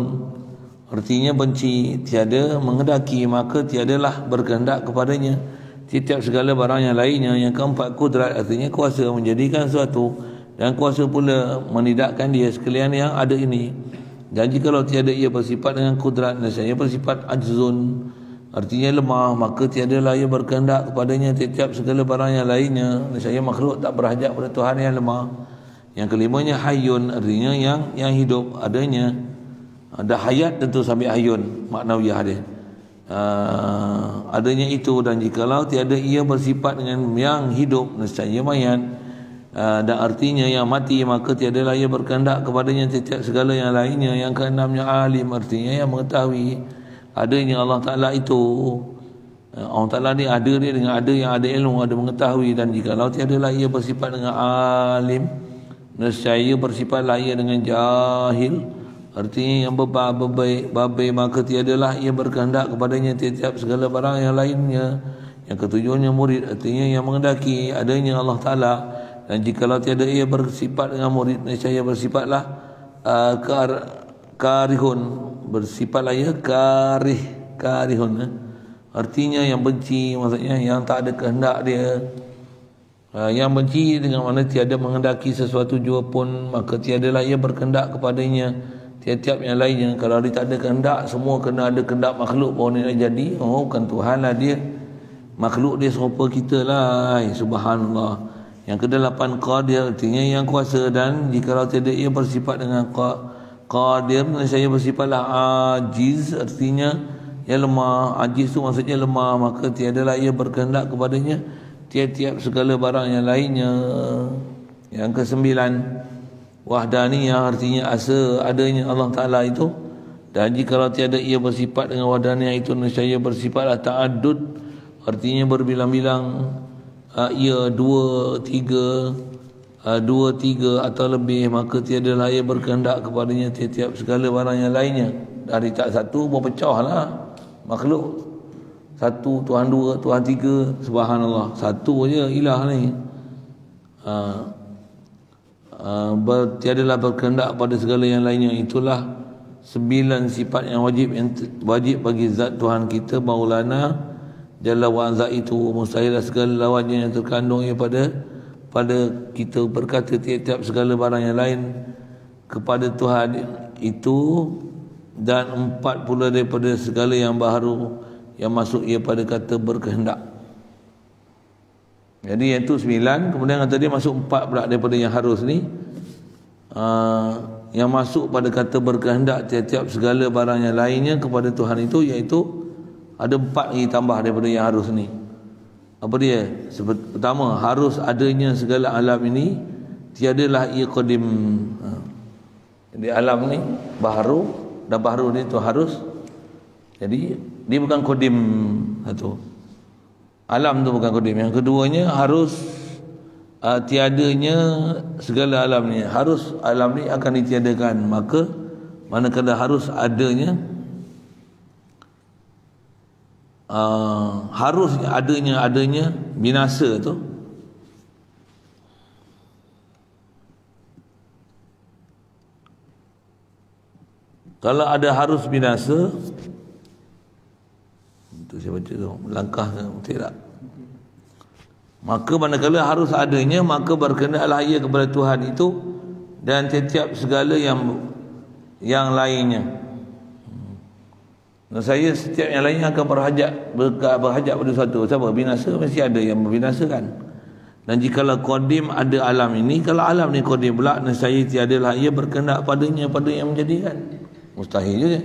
artinya benci. Tiada menghendaki, maka tiadalah berkehendak kepadanya setiap segala barang yang lainnya. Yang keempat, kudrat, artinya kuasa menjadikan sesuatu, dan kuasa pula menidakkan dia sekalian yang ada ini. Dan jikalau tiada ia bersifat dengan kudrat, nescaya bersifat ajzun, artinya lemah, maka tiadalah ia berkehendak kepadanya setiap segala barang yang lainnya. Nescaya makhluk tak berhajat pada Tuhan yang lemah. Yang kelimanya hayyun, artinya yang hidup adanya. Ada hayat tentu sambil hayyun maknawiyah dia. Adanya itu. Dan jikalau tiada ia bersifat dengan yang hidup, nescaya mayat. Dan artinya yang mati, maka tiadalah ia berkehendak kepadanya setiap segala yang lainnya. Yang keenamnya alim, artinya yang mengetahui adanya Allah Ta'ala itu. Allah Ta'ala ni ada dia dengan ada yang ada ilmu, ada mengetahui. Dan jikalau tiadalah ia bersifat dengan alim, nescaya bersifatlah ia dengan jahil, artinya yang babai, maka tiadalah ia berkehendak kepadanya setiap segala barang yang lainnya. Yang ketujuhnya murid, artinya yang menghendaki adanya Allah Ta'ala. Dan jikalau tiada ia bersifat dengan murid, nescaya bersifatlah karihun, bersifatlah ia karihun, artinya yang benci, maksudnya yang tak ada kehendak dia. Yang benci dengan mana tiada menghendaki sesuatu jua pun, maka tiadalah ia berkehendak kepadanya tiap-tiap yang lainnya. Kalau dia tak ada kehendak, semua kena ada kehendak makhluk baru ni nak jadi. Bukan Tuhan lah dia, makhluk dia serupa kita lah. Subhanallah. Yang ke-8, qadir, artinya yang kuasa. Dan jikalau tiada ia bersifat dengan qadir, saya bersifatlah ajiz, artinya yang lemah. Ajiz tu maksudnya lemah, maka tiadalah ia berkehendak kepadanya tiap-tiap segala barang yang lainnya. Yang ke-9, wahdaniyah, artinya asa adanya Allah Ta'ala itu. Dan jikalau tiada ia bersifat dengan wahdaniyah itu, nescaya bersifatlah ta'addud, artinya berbilang-bilang. Ia dua, tiga atau lebih, maka tiadalah ia berkehendak kepadanya tiap-tiap segala barang yang lainnya. Dari tak satu berpecah lah makhluk. Satu, Tuhan dua, Tuhan tiga, subhanallah. Satu aja ilah ni. Tiadalah berkehendak pada segala yang lainnya. Itulah 9 sifat yang wajib bagi zat Tuhan kita Maulana Jalla wa Azza itu. Mustahilah segala lawannya yang terkandung pada kita berkata tiap-tiap segala barang yang lain kepada Tuhan itu. Dan 4 pula daripada segala yang baharu yang masuk ia pada kata berkehendak. Jadi yang itu 9, kemudian kata dia masuk 4 pula daripada yang harus ni. Yang masuk pada kata berkehendak tiap-tiap segala barang yang lainnya kepada Tuhan itu, iaitu ada 4 lagi tambah daripada yang harus ni. Apa dia? Pertama, harus adanya segala alam ini, tiadalah ia qadim. Jadi alam ni baharu, dan baharu ni tu harus. Jadi dia bukan qadim satu. Alam tu bukan qadim. Yang keduanya harus tiadanya segala alam ni. Harus alam ni akan ditiadakan. Maka manakala harus adanya, harus adanya binasa tu. Kalau ada harus binasa, itu saya baca tu, langkah tidak. Maka manakala harus adanya, maka berkenaan ia kepada Tuhan itu dan setiap segala yang lainnya. Dan saya setiap yang lainnya akan berhajat pada sesuatu. Siapa? Binasa, mesti ada yang membinasakan. Dan jikalau qadim ada alam ini, kalau alam ni qadim pula, nescaya tiadalah ia berkehendak padanya pada yang menjadikan. Mustahil juga.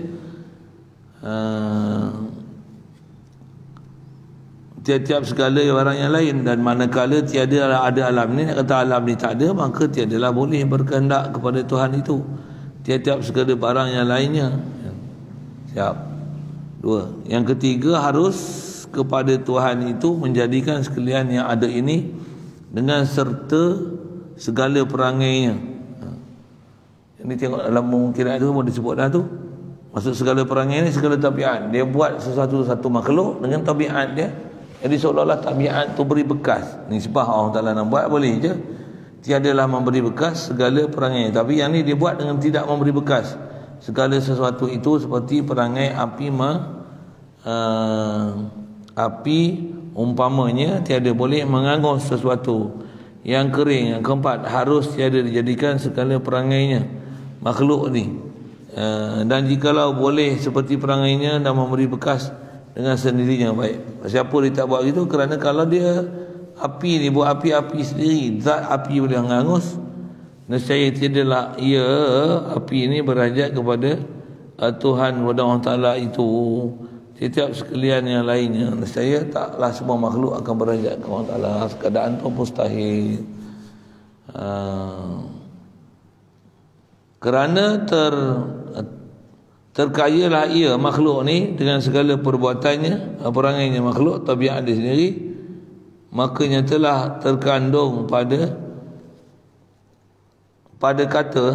Tiap-tiap segala barang yang lain. Dan manakala tiada ada alam ni, nak kata alam ni tak ada, maka tiadalah boleh berkehendak kepada Tuhan itu tiap-tiap segala barang yang lainnya. Siap. 2. Yang ketiga, harus kepada Tuhan itu menjadikan sekalian yang ada ini dengan serta segala perangainya. Ini tengok dalam mungkinan tu pun disebut dah tu. Maksud segala perangai ni segala tabiat. Dia buat satu makhluk dengan tabiat dia. Jadi seolah-olah tabiat tu beri bekas. Nisbah Allah Ta'ala nak buat boleh je. Tiadalah memberi bekas segala perangai. Tapi yang ni dia buat dengan tidak memberi bekas. Segala sesuatu itu seperti perangai api api umpamanya tiada boleh mengangus sesuatu yang kering. Yang keempat, harus tiada dijadikan segala perangainya makhluk ni. Dan jikalau boleh seperti perangainya dan memberi bekas dengan sendirinya baik. Siapa dia tak buat gitu? Kerana kalau dia api ni buat api-api sendiri, zat api boleh mengangus, nescaya tiadalah ia api ini berhajat kepada Tuhan kepada Allah Ta'ala itu. Setiap sekalian yang lainnya, nescaya taklah semua makhluk akan berhajat kepada Allah Ta'ala. Keadaan itu mustahil. Kerana terkayalah ia makhluk ni dengan segala perbuatannya, perangainya makhluk, tabiat dia sendiri, makanya telah terkandung pada kata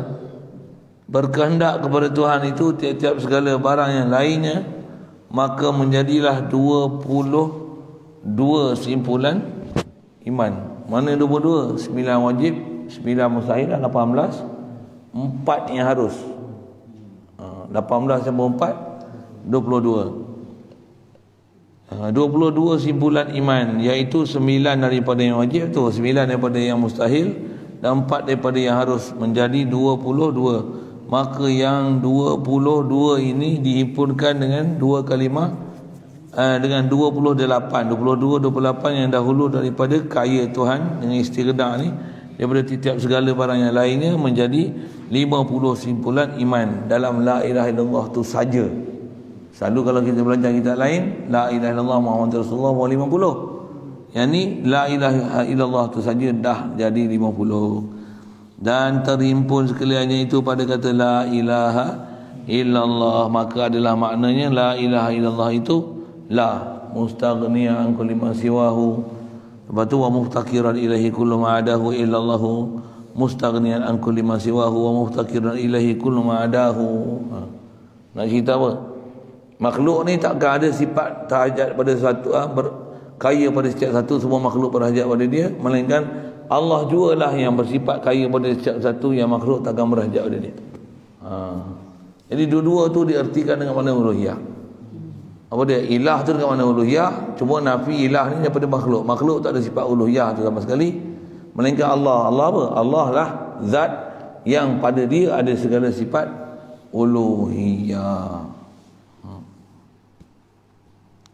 berkehendak kepada Tuhan itu tiap-tiap segala barang yang lainnya, maka menjadilah 22 simpulan iman. Mana 22? 9 wajib, 9 mustahil, 18, 4 yang harus. 18 tambah 4 22. 22 simpulan iman, iaitu 9 daripada yang wajib tu, 9 daripada yang mustahil dan 4 daripada yang harus, menjadi 22. Maka yang 22 ini dihimpunkan dengan dua kalimah, dengan 28 yang dahulu daripada kaya Tuhan dengan istighna ni, daripada tiap segala barang yang lainnya, menjadi 50 simpulan iman dalam la ilaha illallah tu saja. Selalu kalau kita belajar kitab lain, la ilaha illallah Muhammad Rasulullah 50. Yang ni la ilaha illallah tu saja dah jadi 50. Dan terhimpun sekaliannya itu pada kata la ilaha illallah, maka adalah maknanya la ilaha illallah itu la mustaghniya an kulli ma siwahu. Lepas tu wa muftakiran ilahi kullu ma adahu illallahu mustaghniyan an kulli ma siwahu wa muftakiran ilahi kullu ma adahu. Nak cerita apa? Makhluk ni takkan ada sifat terhajat pada satu, kaya pada setiap satu, semua makhluk berhajat pada dia, melainkan Allah jugalah yang bersifat kaya pada setiap satu, yang makhluk takkan berhajat pada dia. Jadi dua-dua tu diartikan dengan makna uluhiyah. Apa dia? Ilah tu dengan makna uluhiyah, cuma nafi ilah ni daripada makhluk. Makhluk tak ada sifat uluhiyah tu sama sekali, melainkan Allah. Allah apa? Allah lah zat yang pada dia ada segala sifat uluhiyah.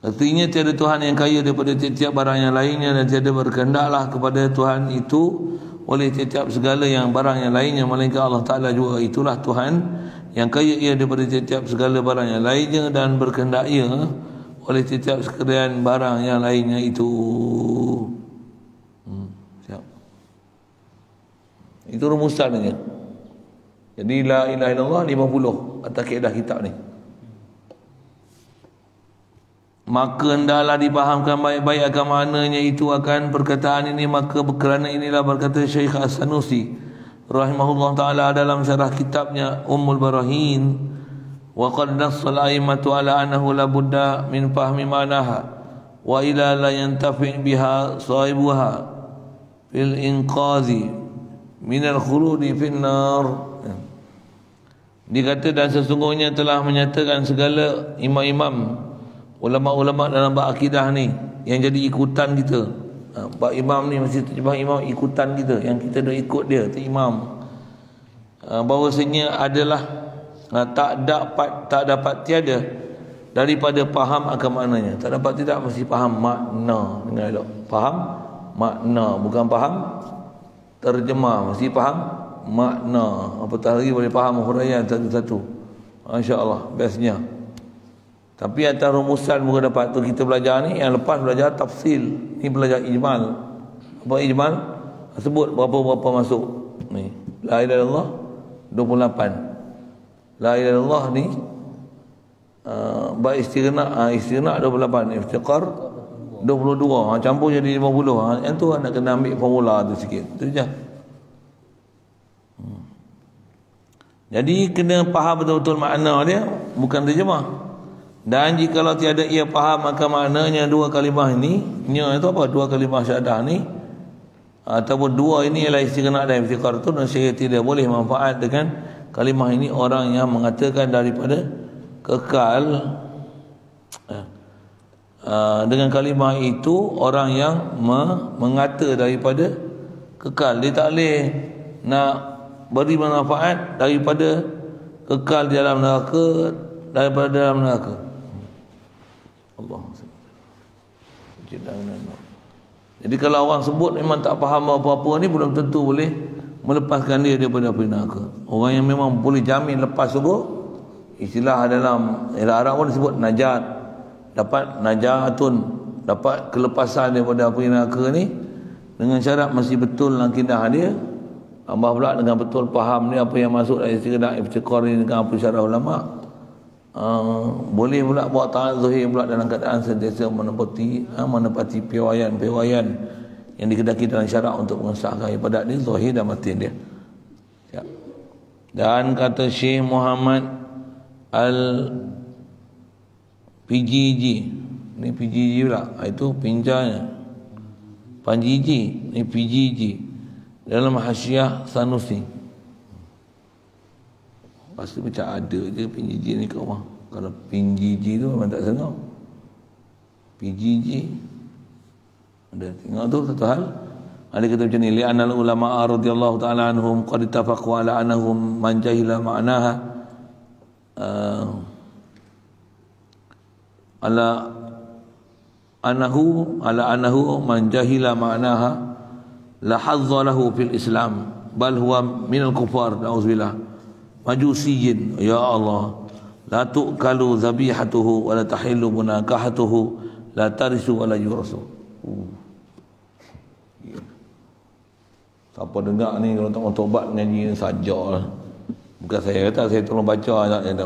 Artinya tiada Tuhan yang kaya daripada tiap-tiap barang yang lainnya, dan tiada berkehendaklah kepada Tuhan itu oleh tiap-tiap segala yang barang yang lainnya, melainkan Allah Ta'ala juga itulah Tuhan yang kaya ia daripada tiap-tiap segala barang yang lainnya, dan berkehendak ia oleh tiap-tiap sekalian barang yang lainnya itu. Siap. Itu rumusannya. Jadi la ilaha illallah 50 atas kaedah kitab ni. Maka hendaklah dipahamkan baik-baik akan maknanya itu akan perkataan ini. Maka kerana inilah berkata Syekh As-Sanusi rahimahullah ta'ala dalam syarah kitabnya Ummul Barahin, wa qad nassal a'immatu ala annahu la budda min fahmi ma'naha wa ila la yantafi biha sahibuha fil inqazi minal khuludi fin nar. Dikata, dan sesungguhnya telah menyatakan segala imam-imam, ulama-ulama dalam bab akidah ni yang jadi ikutan kita. Bab imam ni mesti terjemah imam ikutan kita, yang kita dah ikut dia tu imam. Bahawasanya adalah tak dapat tiada daripada faham akan maknanya. Tak dapat tidak, mesti faham makna. Dengar elok, faham makna, bukan faham terjemah, mesti faham makna. Apatah lagi boleh faham huraian satu-satu. Masya-Allah, bestnya. Tapi antara rumusan muka dapat tu kita belajar ni, yang lepas belajar tafsil, ni belajar ijmal. Apa ijmal? Sebut berapa-berapa masuk ni. La ilaha illallah 28. La ilaha illallah ni ba istighna 28, iftiqar 22. Campur jadi 50. Yang tu nak kena ambil formula tu sikit. Tu je. Jadi kena faham betul-betul makna dia, bukan terjemah. Dan jikalau tiada ia faham, maka maknanya dua kalimah ini, nya itu apa? Dua kalimah syahadah ni ataupun dua ini ialah istighna dan iftiqar tu, dan saya tidak boleh manfaat dengan kalimah ini orang yang mengatakan daripada kekal. Dengan kalimah itu orang yang mengata daripada kekal. Dia tak boleh nak beri manfaat daripada kekal di dalam neraka, daripada dalam neraka. Allah. Jadi kalau orang sebut memang tak faham apa-apa ni, belum tentu boleh melepaskan dia daripada api neraka. Orang yang memang boleh jamin lepas surga, istilah dalam Arab pun disebut najat, dapat najatun, dapat kelepasan daripada api neraka ni, dengan syarat masih betul akidah dia. Tambah pula dengan betul faham dia apa yang masuk dari istiqdah iftiqar ni dengan apa syarah ulama. Boleh pula buat ta'at zuhir pula dalam keadaan sentiasa menepati piawaian yang dikehendaki dalam syarak untuk mengesahkan ibadat dia, zuhir dan batin dia. Ya. Dan kata Syekh Muhammad Al-PJJ, ni PJJ pula, itu pinjanya Panjiji, ni PJJ dalam Hasyiah Sanusi. Pasti macam ada je PJJ ni kat rumah. Kalau PJJ tu memang tak senang. PJJ ada tengok tu satu hal. Ada kata macam ni, li'anal ulama radhiyallahu ta'ala anhum qad ittafaqu ala annahum man jahila ma'naha ala annahu man jahila ma'naha la hadza lahu fil Islam bal huwa minal kufar, na'udzubillah, majusiyin. Ya Allah, la tu'kalu zabihatuhu wa la tahillu munakahatuhu, la tarisu wa la yurasu. Siapa dengar ni kalau tak mau tobat nyanyi sajalah. Bukan saya kata, saya tolong baca ayat dia.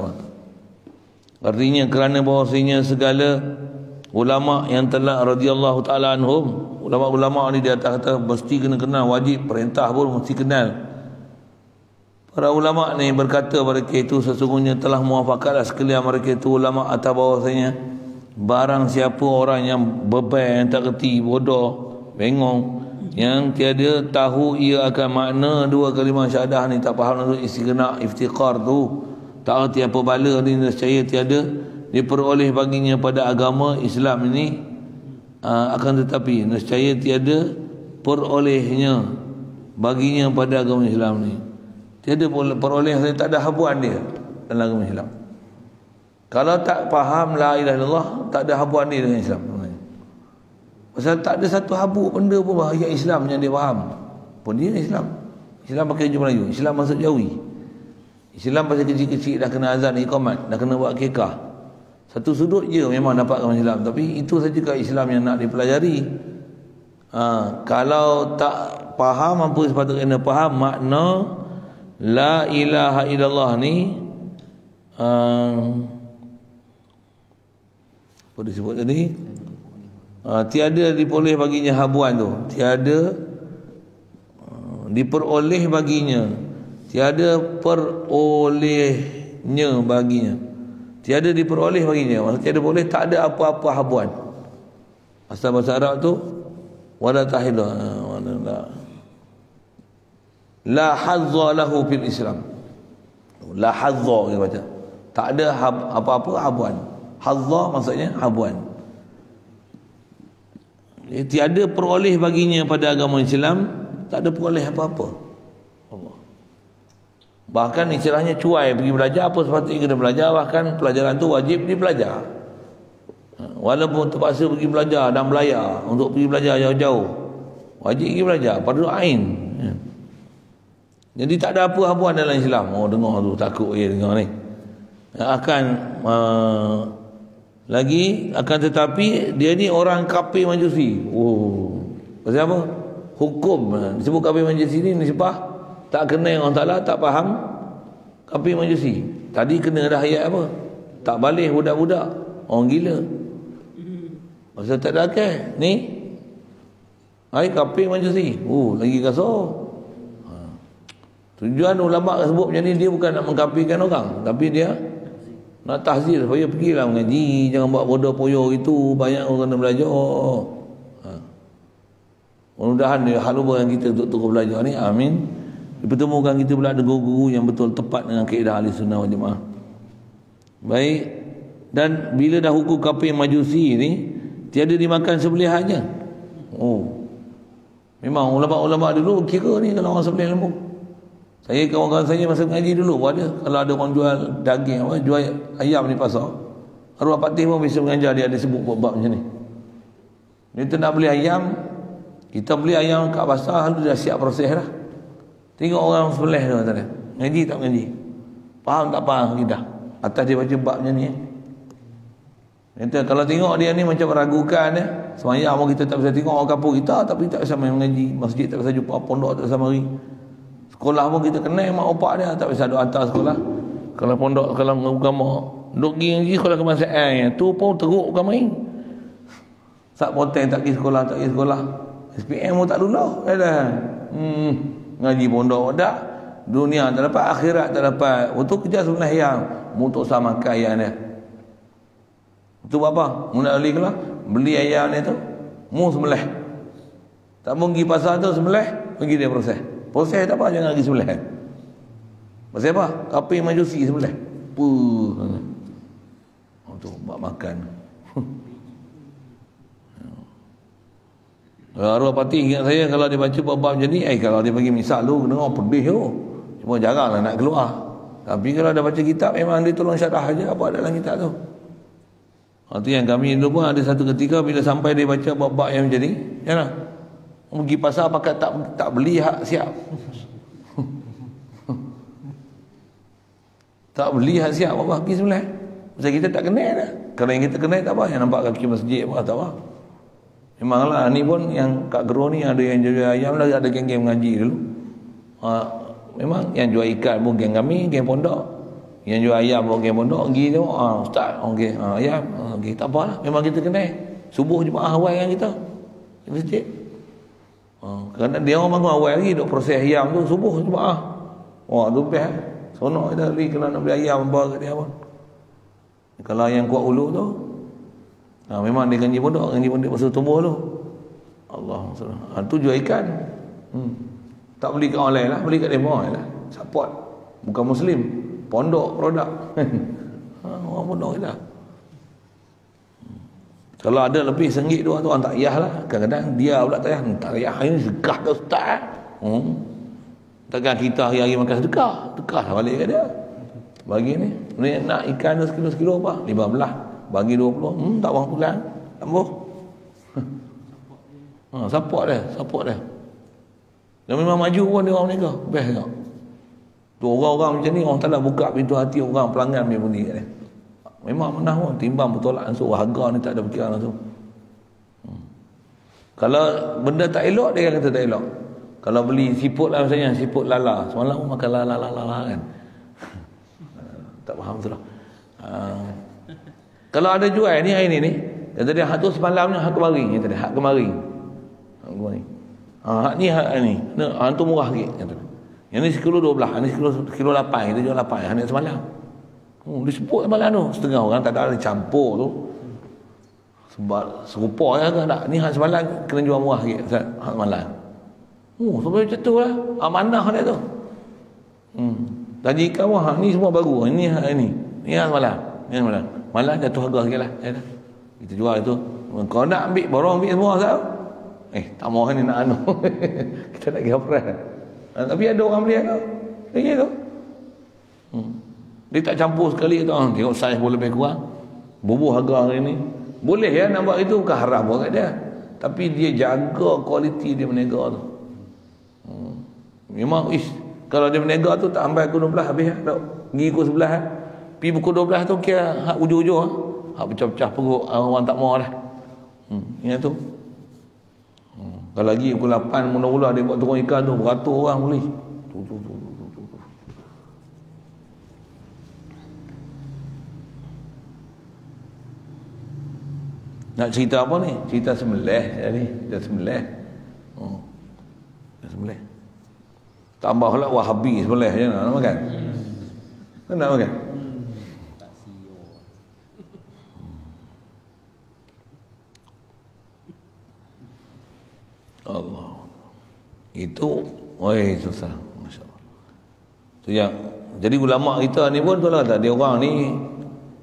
Artinya kerana bahawasanya segala ulama yang telah radhiyallahu ta'ala anhum, ulama-ulama ni di atas kata mesti kena kenal, wajib, perintah pun mesti kenal. Para ulama ni berkata mereka itu sesungguhnya telah muafakatlah sekalian mereka itu ulama atas bahawasanya barang siapa orang yang beban, yang tak kerti, bodoh, bengong, yang tiada tahu ia akan makna dua kalimah syahadah ni, tak faham untuk istighna iftiqar tu, tak erti apa bala ni, nescaya tiada diperoleh baginya pada agama Islam ini, akan tetapi nescaya tiada perolehnya baginya pada agama Islam ni. Tiada peroleh, saya tak ada habuan dia dalam agama Islam. Kalau tak faham la ilaha illallah, tak ada habuan dia dengan Islam. Pasal tak ada satu habu benda pun bahaya Islam yang dia faham pun dia Islam. Islam pakai baju Melayu, Islam masuk Jawi, Islam pasal kecil-kecil dah kena azan iqamat, dah kena buat akikah. Satu sudut je memang dapat agama Islam, tapi itu saja ke Islam yang nak dipelajari. Kalau tak faham apa sepatutnya kena faham makna la ilaha illallah ni, apa disebut tadi, tiada diperoleh baginya habuan tu, tiada diperoleh baginya, tiada perolehnya baginya, tiada diperoleh baginya, maksudnya tiada boleh, tak ada apa-apa habuan. Asal bahasa Arab tu wala tahillu, la hazza lahu fil Islam. La hazza kita baca, tak ada apa-apa habuan. Hazza maksudnya habuan. Tiada peroleh baginya pada agama Islam, tak ada peroleh apa-apa. Allah. Bahkan istilahnya cuai pergi belajar, apa sepatutnya kena belajar, bahkan pelajaran tu wajib dipelajar. Walaupun terpaksa pergi belajar dan belayar untuk pergi belajar jauh-jauh, wajib pergi belajar, fardu ain. Jadi tak ada apa habuan dalam Islam. Oh dengar tu takut dengar ni. Lagi akan tetapi dia ni orang kafir majusi. Oh, pasal apa? Hukum disebut kafir majusi ni nisbah tak kena yang Allah Taala, tak faham kafir majusi. Tadi kena dah ayat apa? Tak balik budak-budak, orang gila. Pasal tak ada akal. Ni ai kafir majusi. Oh, lagi kasar. Tujuan ulama sebut macam ni, dia bukan nak mengkafirkan orang, tapi dia nak tahzir supaya pergilah mengaji, jangan buat bodoh poyo itu, banyak orang kena belajar. Mudah-mudahan dia haluba dengan kita untuk terus belajar ni, amin. Dipertemukan kita pula dengan guru yang betul tepat dengan kaedah ahli sunnah wal jamaah. Baik. Dan bila dah hukum kafir majusi ni, tiada dimakan sembelihannya. Oh, memang ulama-ulama dulu kira ni kalau orang sembelih lembu. Saya kawan-kawan saya masa mengaji dulu pun ada, kalau ada orang jual daging apa, jual ayam di pasar, arwah patih pun bisa mengajar, dia ada sebut bab macam ni. Kita nak beli ayam, kita beli ayam kat pasar, lalu dah siap proses dah. Tengok orang sembelih tu kata dia, ngaji tak ngaji, faham tak faham kita, atas dia baca bab macam ni. Kata kalau tengok dia ni macam meragukan ya, semayang pun kita tak bisa tengok orang kampung kita, tapi tak bisa main mengaji, masjid tak bisa jumpa, pondok tak bisa mari, sekolah pun kita kenal mak opak dia, tak bisa duk hantar sekolah. Kalau pondok, kalau agama duk pergi ngaji sekolah kebangsaan tu pun teruk bukan main. Sak ponteng tak pergi sekolah, tak pergi sekolah, SPM pun tak lulus dah. Ngaji pondok dak, dunia tak dapat, akhirat tak dapat. Untuk kerja sebelah yang untuk sama kaya dia. Itu apa? Mu nak beli kelah, beli ayam ni tu, mu sembelih. Tak mau pergi pasar tu sembelih, pergi dia proses. Proses tak apa, jangan pergi sembelih. Pasal apa? Kafir majusi sembelih. Untuk buat makan. Arwah patih ingat saya kalau dia baca bab-bab macam ni, kalau dia bagi misal tu, dengar pedih tu. Cuma jaranglah nak keluar. Tapi kalau dia baca kitab, memang dia tolong syarah aja apa dalam kitab tu. Itu yang kami dulu pun ada satu ketika bila sampai dia baca bab-bab yang macam ni, janganlah pergi pasar pakai tak beli hak siap. Tak beli hak siap apa pergi sebelah. Pasal kita tak kenal dah. Kalau yang kita kenal tak apa, yang nampak kaki masjid apa tak apa. Memanglah ni pun yang kat Gero ni ada yang jual ayam lah, ada geng-geng mengaji dulu. Memang yang jual ikan pun geng kami, geng pondok. Yang jual ayam pun geng pondok, pergi tu, ustaz, okey, ayam, okey, tak apalah, memang kita kenal. Subuh jemaah awal dengan kita di masjid. Kerana dia orang bangun awal lagi duk proses ayam tu, subuh jemaah. Wah, tu best. Sonok kita beli, kena nak beli ayam bawa kat dia pun. Kalau yang kuat ulu tu, memang dia ganji pondok masa tumbuh tu. Allah SWT. Tu jual ikan. Tak beli kat orang lain lah, beli kat dia orang lah. Support. Bukan Muslim. Pondok produk. Orang pondok kita. Kalau ada lebih senggit tu orang tak payah lah. Kadang-kadang dia pula tak payah. Tak payah, ini sedekah ke ustaz. Takkan kita hari-hari makan sedekah. Sedekah lah balik kat dia. Bagi ni nak ikan tu sekilo apa? 15. Bagi 20. Tak bang pulang. Tak boh. Support dia. Dan memang maju pun dia orang mereka. Best tengok. Tu orang-orang macam ni, orang tak nak buka pintu hati orang pelanggan dia pun ni kat dia. Memang menang pun, timbang bertolak langsung, harga ni tak ada fikiran langsung. Kalau benda tak elok, dia kata tak elok. Kalau beli siput lah misalnya, siput lala, semalam pun makan lala kan. Tak faham betul lah. Kalau ada jual ni hari ni, kata dia hak tu semalam ni hak kemari, kata dia hak kemari. Hak ni hak tu murah sikit, kata dia. Yang ni sekilo 12, ni sekilo 8, kita jual 8, yang ni semalam. Disebut semalam tu, setengah orang tak ada campur tu. Sebab serupa ya ke tak? Ni hak semalam kena jual murah sikit, hak semalam. Sampai macam tu lah. Amanah dia tu. Tadi ikan wah, ni semua baru. Ini hak ni. Ni hak semalam. Ni semalam. Malah jatuh harga sikit lah. Kita jual itu. Kau nak ambil, borong ambil semua tau. Tak mau ni nak anu. Kita nak gapran. Tapi ada orang beli tu. Dia tu. Dia tak campur sekali tu. Tengok saiz pun lebih kurang. Bubuh harga hari ni. Boleh ya nak buat itu, bukan haram pun kat dia. Tapi dia jaga kualiti dia menega tu. Memang kalau dia menega tu tak sampai pukul 12 habis tak. Pergi pukul 11 pergi pukul 12 tu kira hak ujung-ujung hak pecah-pecah perut orang tak mau dah. Ingat tu. Kalau lagi pukul 8 mula-mula dia buat turun ikan tu beratus orang boleh. Tu. Nak cerita apa ni? Cerita sembelih tadi. Dah sembelih. Dah sembelih. Tambah pula Wahabi sebelah je nak makan. Nak makan? Allah. Itu susah. Masya-Allah. Tu yang jadi ulama kita ni pun tu lah, tak ada orang ni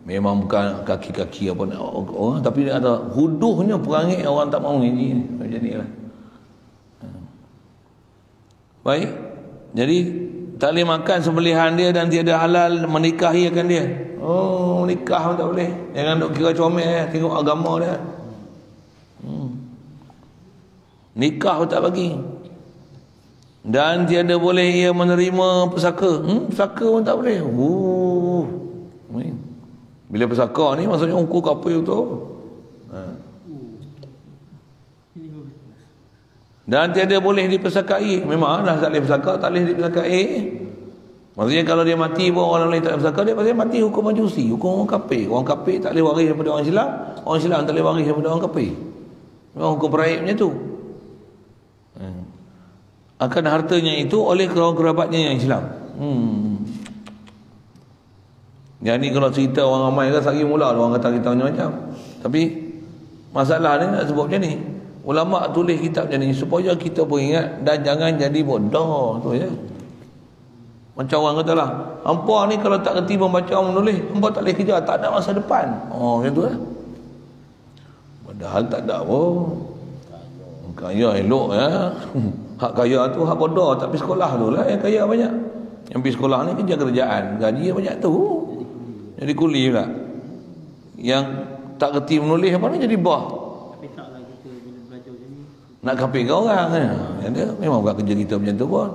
memang bukan kaki-kaki apa nak orang, tapi dia ada huduhnya perangai orang tak mau ngaji ni. Jadilah. Baik. Jadi tak boleh makan sembelihan dia dan tiada halal menikahi akan dia. Oh, nikah pun tak boleh. Jangan duk kira comel tengok agama dia. Nikah pun tak bagi. Dan tiada boleh ia menerima pesaka. Pesaka pun tak boleh. Bila pesaka ni maksudnya ukur kapil tu. Dan tiada boleh dipesakai. Memanglah tak boleh pesaka, tak boleh dipesakai. Maksudnya kalau dia mati pun orang lain tak boleh pesaka, dia pasti mati hukum majusi, hukum orang kafir. Orang kafir tak boleh waris daripada orang Islam, orang Islam tak boleh waris daripada orang kafir. Memang hukum peraib macam tu. Akan hartanya itu oleh kerabat-kerabatnya yang Islam. Yang ni kalau cerita orang ramai kan sehari mula orang kata kita macam-macam. Tapi masalah ni nak sebut macam ni. Ulama tulis kitab macam ni supaya kita pun ingat dan jangan jadi bodoh tu ya. Macam orang kata lah, hampa ni kalau tak kerti membaca menulis, hampa tak boleh kerja, tak ada masa depan. Oh macam tu lah. Padahal tak ada pun. Kaya elok ya. Hak kaya tu hak bodoh tak pergi sekolah tu lah yang kaya banyak. Yang pergi sekolah ni kerja kerjaan, gaji banyak tu. Jadi kuli pula. Yang tak kerti menulis apa ni jadi bah. Tapi taklah kita bila belajar macam ni Nak kapir ke orang kan. Yang dia memang bukan kerja kita macam tu pun.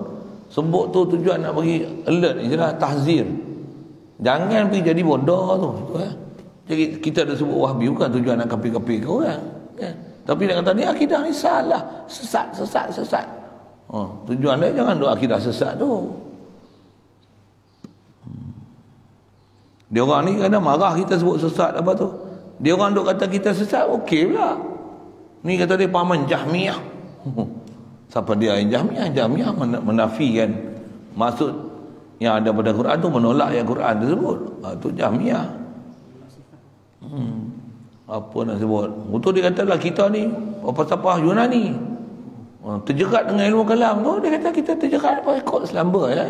Sebut tu tujuan nak bagi alert ni jelah tahzir. Jangan pergi jadi bodoh tu. Jadi kita ada sebut Wahabi bukan tujuan nak kapir-kapir ke orang kan. Tapi dia kata ni akidah ni salah, sesat. Tujuan dia jangan duk akidah sesat tu. Dia orang ni kadang marah kita sebut sesat apa tu. Dia orang duk kata kita sesat, okey pula. Ni kata dia paman Jahmiyah. Siapa dia yang Jahmiyah? Jahmiyah menafikan maksud yang ada pada Quran tu, menolak yang Quran tersebut. Tu Jahmiyah. Apa nak sebut? Betul dia kata lah kita ni apa-apa Yunani. Terjerat dengan ilmu kalam tu, dia kata kita terjerat apa ikut selamba ya.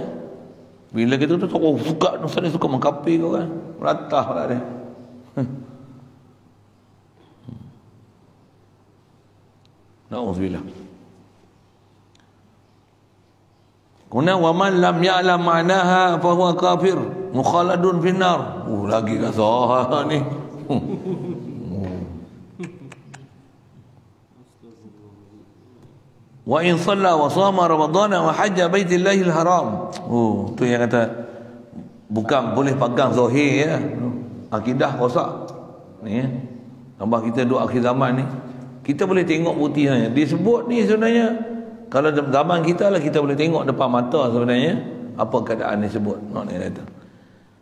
Bila kita tu suka dia suka mengkapir kau kan. Meratah lah dia. Na'udzubillah. Kemudian waman lam ya'lam ma'naha fa huwa kafir mukhaladun finnar. Lagi kasar ni. Wa in shalla wa shama ramadhana wa hajja baitillahil haram. Tu yang kata bukan boleh pegang zahir ya. Akidah rosak. Ni ya. Tambah kita duduk akhir zaman ni. Kita boleh tengok buktinya. Disebut ni sebenarnya kalau zaman kita lah kita boleh tengok depan mata sebenarnya apa keadaan disebut. Nak ni kata.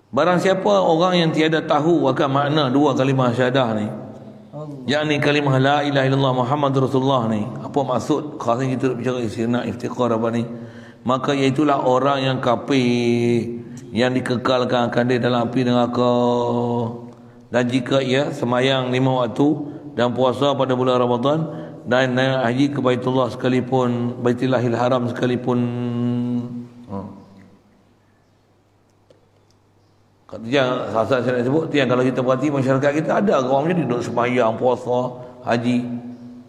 Barang siapa orang yang tiada tahu akan makna dua kalimah syahadah ni, yakni kalimah la ilaha illallah Muhammad Rasulullah ni, apa maksud khasnya kita bicara istirna iftiqar apa ni, maka iaitulah orang yang kafir yang dikekalkan akan dia dalam api neraka. Dan jika ia semayang 5 waktu dan puasa pada bulan Ramadan dan naik haji ke Baitullah sekalipun, Baitullahil Haram sekalipun. Yang asal saya nak sebut tu yang kalau kita perhati masyarakat kita ada orang macam ni duduk sembahyang, puasa, haji.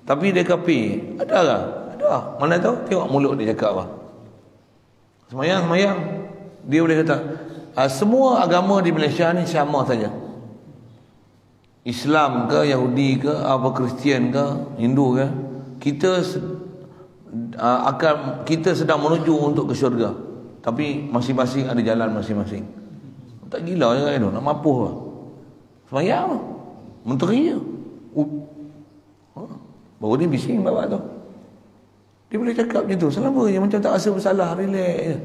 Tapi dia kafir. Ada tak? Ada. Mana tahu? Tengok mulut dia cakap apa. Sembahyang. Dia boleh kata semua agama di Malaysia ni sama saja. Islam ke, Yahudi ke, apa Kristian ke, Hindu ke, kita kita sedang menuju untuk ke syurga. Tapi masing-masing ada jalan masing-masing. Tak gila je kan tu, nak mapuh lah. Semayang lah. Menteri je. Baru dia bising bawa tu. Dia boleh cakap macam tu. Selama je macam tak rasa bersalah, relax je.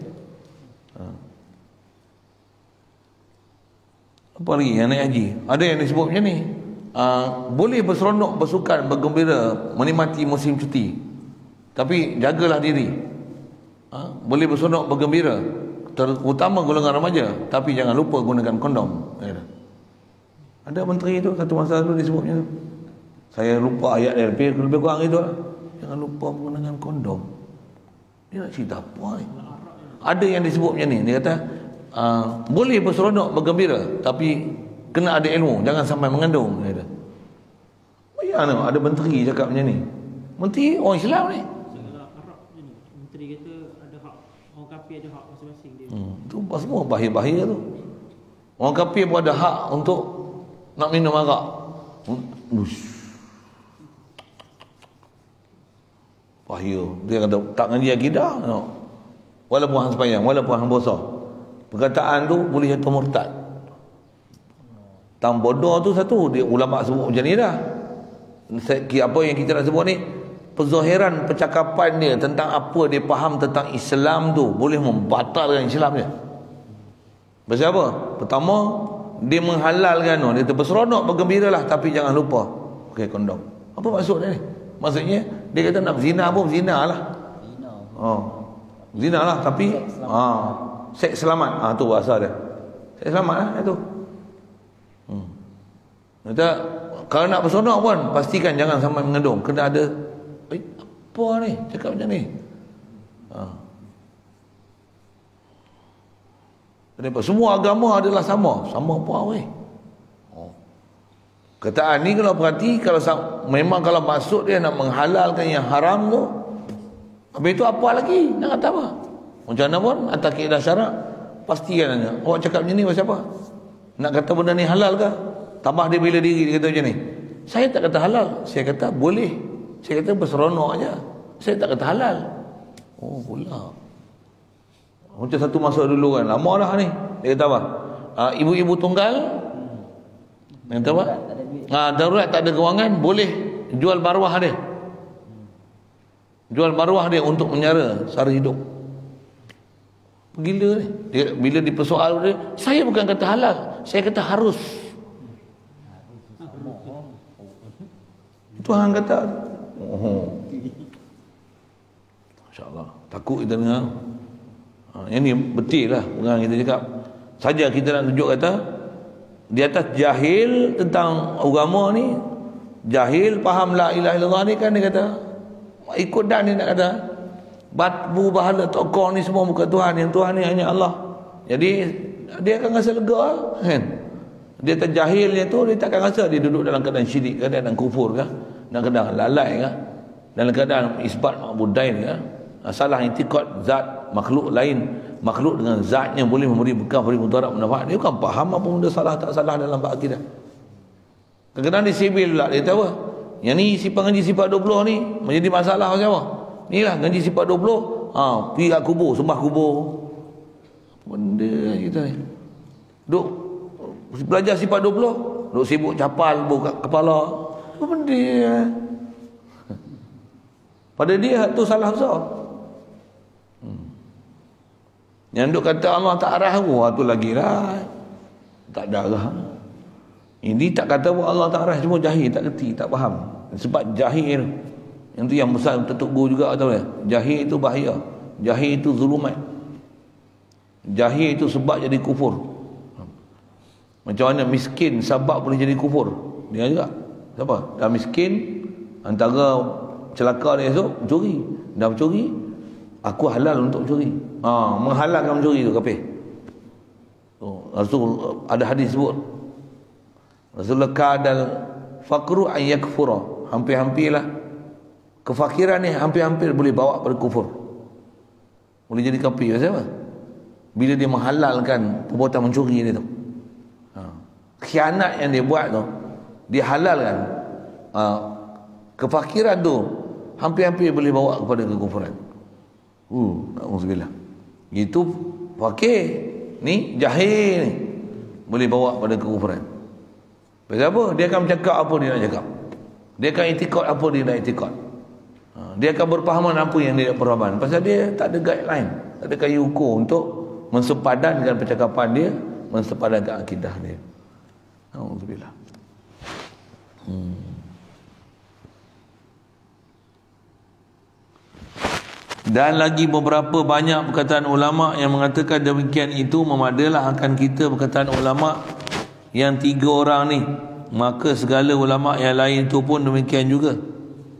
Apa lagi yang naik haji? Ada yang disebut macam ni. Boleh berseronok, bersukan, bergembira, menikmati musim cuti. Tapi jagalah diri. Boleh berseronok bergembira, terutama golongan remaja, tapi jangan lupa gunakan kondom. Ada menteri tu satu masa dulu disebutnya tu. Saya lupa ayat dia, lebih kurang itu lah. Jangan lupa menggunakan kondom. Dia nak cerita apa ni? Ada yang disebut macam ni. Dia kata boleh berseronok bergembira, tapi kena ada ilmu, jangan sampai mengandung. Dia kata. Bayang ada menteri cakap macam ni. Menteri orang Islam ni. Arab ni. Menteri kata ada hak, orang kafir ada hak masing-masing dia. Tu semua bahaya-bahaya tu. Orang kafir pun ada hak untuk nak minum arak. Bahaya. Dia kata tak ngaji akidah, no. Walaupun hang sembahyang, walaupun hang puasa, perkataan tu boleh jatuh murtad. Tang bodoh tu satu, dia ulama sebut macam ni dah. Apa yang kita nak sebut ni, perzahiran percakapan dia tentang apa dia faham tentang Islam tu boleh membatalkan Islam dia. Pasal apa? Pertama, dia menghalalkan tu. Dia kata berseronok bergembiralah, tapi jangan lupa pakai kondom. Apa maksud dia ni? Maksudnya dia kata nak berzina pun berzina lah. Zina lah, tapi seks selamat. Tu bahasa dia. Seks selamat lah itu. Kata kalau nak berseronok pun pastikan jangan sampai mengandung. Kena ada apa ni cakap macam ni. Kenapa? Semua agama adalah sama. Sama apa weh? Kataan ni kalau perhati, kalau memang kalau maksud dia nak menghalalkan yang haram tu, habis itu apa lagi? Nak kata apa? Macam mana pun atas kaedah syarak pastikan nanya. Awak cakap macam ni pasal apa? Nak kata benda ni halal ke? Tambah dia bila diri dia kata macam ni. Saya tak kata halal, saya kata boleh. Saya kata berseronok aja. Saya tak kata halal. Oh pula. Macam satu masa dulu kan, lama dah ni. Dia kata apa? Ibu-ibu tunggal. Dia kata apa? Darurat tak ada kewangan, boleh jual maruah dia. Jual maruah dia untuk menyara sara hidup. Gila ni. Dia, bila dipersoal dia, saya bukan kata halal, saya kata harus. Tuhan kata, insya-Allah. Takut kita dengar. Yang ni betul lah orang kita cakap. Saja kita nak tunjuk kata di atas jahil tentang agama ni, jahil faham la ilaha illallah ni kan, dia kata ikut dan dia nak kata batu bahala tokoh ni semua bukan Tuhan, yang Tuhan ni hanya Allah. Jadi dia akan rasa lega kan. Dia terjahilnya tu, dia takkan rasa dia duduk dalam keadaan syirik ke, dalam kufur ke, dalam keadaan lalai ke, dalam keadaan isbat ma'budain ke, salah intikad zat makhluk lain, makhluk dengan zatnya boleh memberi bekal, beri mudarat, manfaat. Dia bukan faham apa benda salah tak salah dalam bab akidah. Kadang-kadang dia sibil pula, dia tahu yang ni sifat ngaji sifat 20 ni menjadi masalah macam apa? Ni lah ngaji sifat 20, pergi kat kubur, sembah kubur. Benda kita ni duk belajar sifat 20, duk sibuk capal buka kepala. Apa benda? Pada dia tu salah besar. Yang duk kata Allah tak arah tu lagi lah, tak ada arah. Ini tak kata Allah tak arah, cuma jahil, tak kerti, tak faham. Sebab jahil yang tu yang besar Datuk Guru juga tahu ya. Jahil itu bahaya. Jahil itu zulumat. Jahil itu sebab jadi kufur. Macam mana miskin sebab boleh jadi kufur? Dia juga. Siapa? Dah miskin, antara celaka dia esok mencuri. Dah mencuri, aku halal untuk mencuri. Menghalalkan mencuri tu kafir. Rasul ada hadis sebut, Rasulullah kadal faqru an yakfura. Hampir-hampirlah kefakiran ni hampir-hampir boleh bawa pada kufur. Boleh jadi kafir. Pasal apa? Bila dia menghalalkan perbuatan mencuri dia tu. Khianat yang dia buat tu, dia halalkan. Kefakiran tu hampir-hampir boleh bawa kepada kekufuran. Alhamdulillah. Itu fakir ni, jahil ni boleh bawa pada kekufuran. Pasal apa? Dia akan bercakap apa dia nak cakap. Dia akan itikad apa dia nak itikad. Dia akan berpahaman apa yang dia nak berpahaman. Pasal dia tak ada guideline, tak ada kayu ukur untuk mensepadankan percakapan dia, mensepadankan akidah dia. Alhamdulillah. Dan lagi beberapa banyak perkataan ulama yang mengatakan demikian itu memadalah akan kita perkataan ulama yang 3 orang ni. Maka segala ulama yang lain tu pun demikian juga.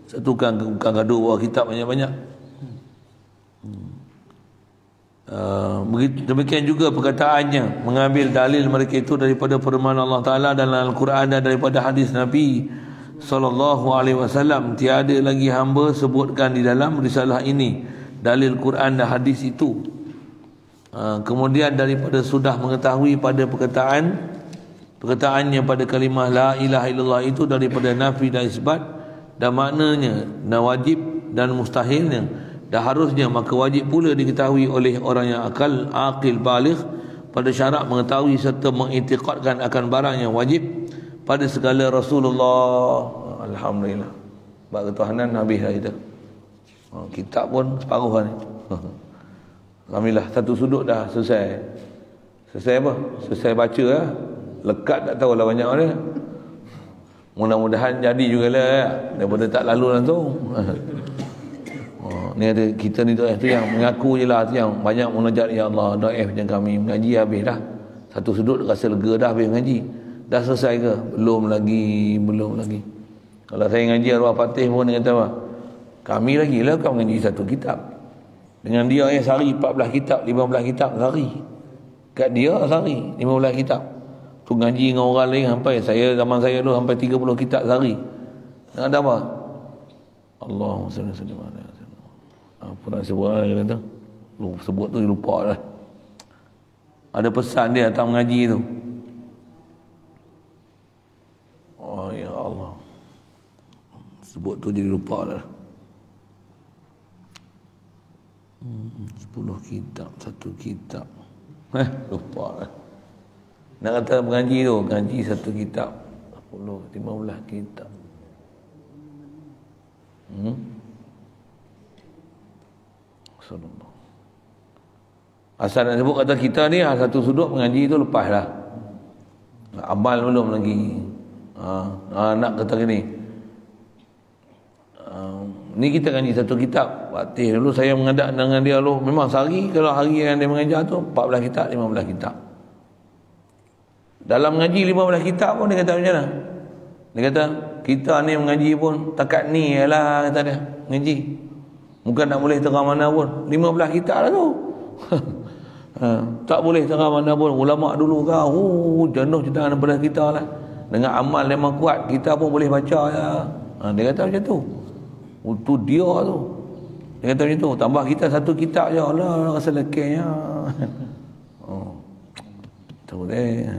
Satu bukan gaduh bawa kitab banyak-banyak. Demikian juga perkataannya mengambil dalil mereka itu daripada firman Allah Ta'ala dalam Al-Quran dan daripada hadis Nabi SAW. Tiada lagi hamba sebutkan di dalam risalah ini dalil Quran dan hadis itu. Kemudian daripada sudah mengetahui pada perkataannya pada kalimah la ilaha illallah itu daripada nafi dan isbat dan maknanya dan wajib dan mustahilnya dan harusnya, maka wajib pula diketahui oleh orang yang aqil baligh pada syarat mengetahui serta mengiktikadkan akan barang yang wajib pada segala Rasulullah. Alhamdulillah, bab ketuhanan habis dah kita. Kitab pun separuh ni. Alhamdulillah, satu sudut dah selesai. Selesai apa? Selesai baca lah. Lekat tak tahulah banyak mana. Mudah-mudahan jadi jugalah ya, daripada tak lalu langsung. Ni ada kita ni tu yang mengaku je lah, tu yang banyak munajat, ya Allah doa macam kami mengaji habis dah. Satu sudut rasa lega dah habis mengaji. Dah selesai ke? Belum lagi. Kalau saya ngaji arwah Fatih pun dia kata apa? Kami lagi lah kau mengaji satu kitab. Dengan dia yang sehari 14 kitab, 15 kitab sehari. Kat dia sehari 15 kitab. Tu ngaji dengan orang lain sampai zaman saya dulu sampai 30 kitab sehari. Nak ada apa? Allahumma salli alaihi wasallam. Apa nak sebut lah dia kata. Sebut tu dia lupa dah. Ada pesan dia datang mengaji tu. Oh ya Allah. Sebut tu jadi lupa dah. 10 kitab, 1 kitab. Lupa lah. Nak kata mengaji tu, ngaji 1 kitab, 10, 15 kitab. Asal nak sebut kata kita ni satu sudut mengaji tu lepas lah. Amal belum lagi. Nak kata gini. Ni kita ngaji satu kitab. Fatih dulu saya mengadak dengan dia dulu. Memang sehari, kalau hari yang dia mengajar tu 14 kitab, 15 kitab. Dalam mengaji 15 kitab pun dia kata macam mana? Dia kata kita ni mengaji pun takat ni lah kata dia. Mengaji. Bukan tak boleh tengah mana pun. 15 kitab lah tu. Tak boleh tengah mana pun. Ulama dulu kau jenuh cerita daripada kita lah. Dengan amal memang kuat, kita pun boleh baca ya. Dia kata macam tu. Itu dia tu. Dia kata macam tu. Tambah kita 1 kitab je. Allah rasa lekenya. Tahu deh.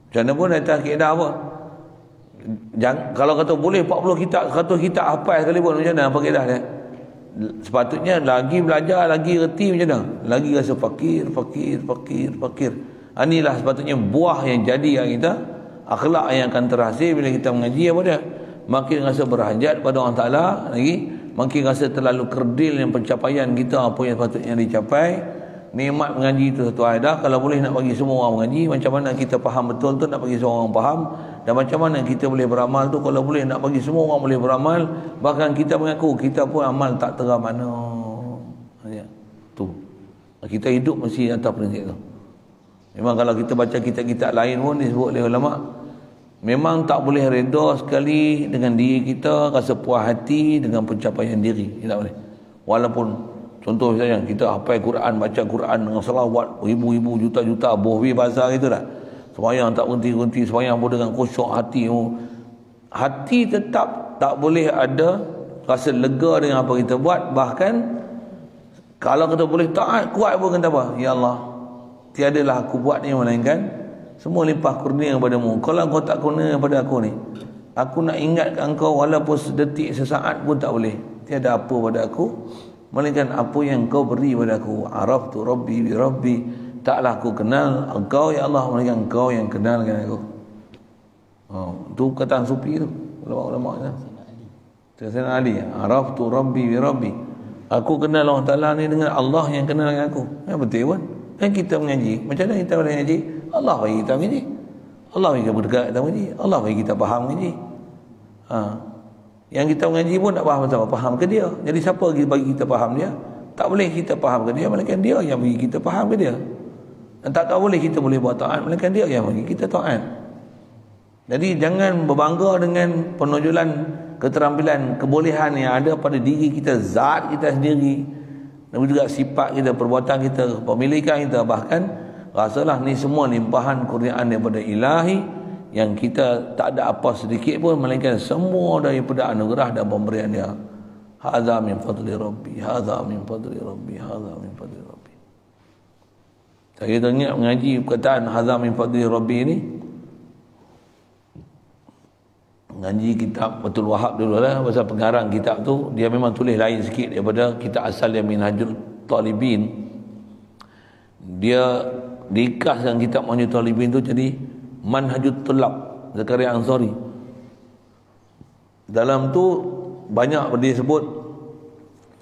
Macam mana pun atas kaedah apa? Kalau kata boleh 40 kitab, 100 kitab hafal sekali pun macam mana apa kaedah dia? Sepatutnya lagi belajar, lagi reti macam mana? Lagi rasa fakir. Inilah sepatutnya buah yang jadi yang kita, akhlak yang akan terhasil bila kita mengaji apa dia? Makin rasa berhajat pada Allah Ta'ala lagi, makin rasa terlalu kerdil yang pencapaian kita apa yang sepatutnya dicapai. Nikmat mengaji itu satu dah. Kalau boleh nak bagi semua orang mengaji, macam mana kita faham betul tu nak bagi semua orang faham, dan macam mana kita boleh beramal tu kalau boleh nak bagi semua orang boleh beramal, bahkan kita mengaku kita pun amal tak terang mana. Tu kita hidup mesti atas prinsip tu. Memang kalau kita baca kitab-kitab lain pun disebut oleh ulama, memang tak boleh reda sekali dengan diri kita, rasa puas hati dengan pencapaian diri. Tak boleh. Walaupun contoh misalnya kita hafal Quran, baca Quran dengan selawat ribu-ribu, juta-juta, bohwi bahasa gitu dah. Sembahyang tak berhenti-henti, sembahyang pun dengan khusyuk hati. Hati tetap tak boleh ada rasa lega dengan apa kita buat. Bahkan kalau kita boleh taat kuat pun kata apa? Ya Allah, tiadalah aku buat ni melainkan semua limpah kurnia kepadamu. Kalau kau tak kurnia kepada aku ni, aku nak ingat engkau walaupun sedetik, sesaat pun tak boleh. Tiada apa pada aku melainkan apa yang kau beri pada aku. Araftu Rabbi bi Rabbi, taklah aku kenal engkau ya Allah melainkan engkau yang kenalkan aku. Itu kataan sufi tu, ulama-ulama tu. Sayyidina Ali, Araftu Rabbi bi Rabbi, aku kenal Allah Ta'ala ni dengan Allah yang kenal dengan aku. Betul pun. Kan kita mengaji, macam mana kita boleh mengaji? Allah bagi kita mengaji, Allah bagi kita berdekat kita mengaji, Allah bagi kita faham mengaji. Yang kita mengaji pun tak faham apa, faham ke dia. Jadi siapa bagi kita faham dia? Tak boleh kita faham ke dia, melainkan dia yang bagi kita faham ke dia. Dan tak boleh kita boleh buat taat, melainkan dia yang bagi kita taat. Jadi jangan berbangga dengan penonjolan keterampilan, kebolehan yang ada pada diri kita, zat kita sendiri, dan juga sifat kita, perbuatan kita, pemilikan kita. Bahkan rasalah ni semua limpahan kurniaan daripada ilahi, yang kita tak ada apa sedikit pun, melainkan semua daripada anugerah dan pemberian dia. Hadza min fadli rabbi, hadza min fadli rabbi, hadza min fadli rabbi. Saya teringat mengaji perkataan hadza min fadli rabbi ni, mengaji kitab Fathul Wahab dulu lah. Pasal pengarang kitab tu, dia memang tulis lain sikit daripada kitab asal yang Minhajul Talibin. Dia dikaskan kitab Minhajul Talibin tu jadi Manhajul Tulab Zakaria Ansari. Dalam tu banyak dia sebut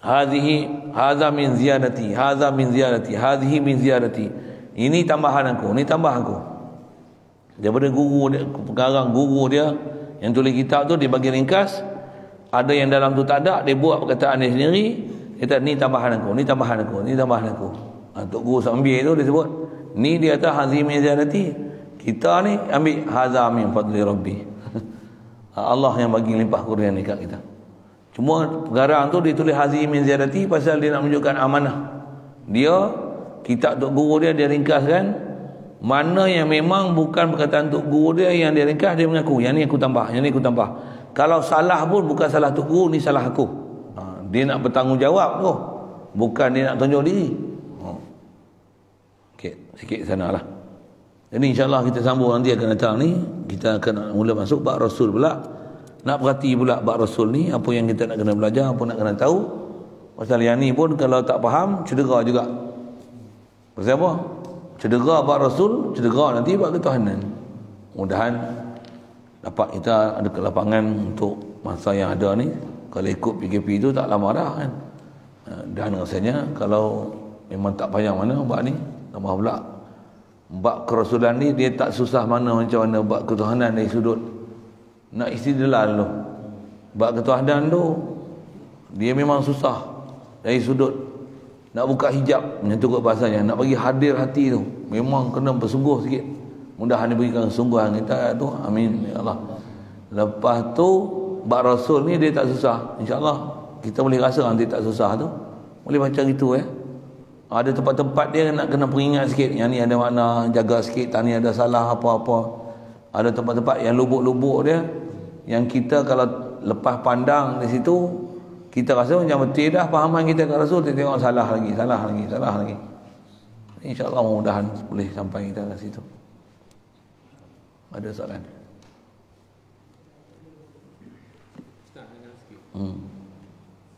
hadza min ziyadati, hadza min ziyadati, hadhihi min ziyadati. Ini tambahan aku, ini tambah aku. Daripada guru dia, pengarang guru dia yang tulis kitab tu, dia bagi ringkas. Ada yang dalam tu tak ada, dia buat perkataan dia sendiri. Dia kata ni tambahan aku, ni tambahan aku, ni tambahan aku. Tok guru sambil tu dia sebut, ni dia kata hadhihi min ziyadati. Kita ni ambil hadza min fadli rabbi. Allah yang bagi limpah kurnia ni kat kita. Cuma pengarang tu dia tulis hadhihi min ziyadati pasal dia nak menunjukkan amanah. Dia kitab tok guru dia ringkaskan, mana yang memang bukan perkataan tok guru dia yang dia ringkas, dia mengaku yang ni aku tambah, yang ni aku tambah. Kalau salah pun bukan salah tok guru, ni salah aku. Dia nak bertanggungjawab tu, bukan dia nak tunjuk diri. Okey, sikit sanalah. Jadi insyaAllah kita sambung nanti akan datang ni. Kita akan mula masuk bab Rasul pula. Nak perhati pula bab Rasul ni, apa yang kita nak kena belajar, apa nak kena tahu. Pasal yang ni pun kalau tak faham, cedera juga. Pasal apa? Cedera bab Rasul, cedera nanti bab ketuhanan. Mudahan dapat kita ada kelapangan untuk masa yang ada ni. Kalau ikut PKP tu tak lama dah kan. Dan rasanya kalau memang tak payah mana bab ni, tambah pula bab kerasulan ni dia tak susah mana macam mana bab ketuhanan dari sudut nak istidlal tu. Bab ketuhanan tu dia memang susah dari sudut nak buka hijab, macam tu kot bahasanya, nak bagi hadir hati tu memang kena bersungguh sikit. Mudah-mudahan diberikan kesungguhan kita tu, amin ya Allah. Lepas tu bab Rasul ni dia tak susah, insya-Allah kita boleh rasa nanti tak susah tu, boleh macam itu Ada tempat-tempat dia nak kena peringat sikit, yang ni ada makna, jaga sikit, tak ni ada salah apa-apa. Ada tempat-tempat yang lubuk-lubuk dia, yang kita kalau lepas pandang di situ, kita rasa macam betul dah fahaman kita kat Rasul, kita tengok salah lagi. InsyaAllah mudah-mudahan boleh sampai kita ke situ. Ada soalan? Ustaz, dengar sikit.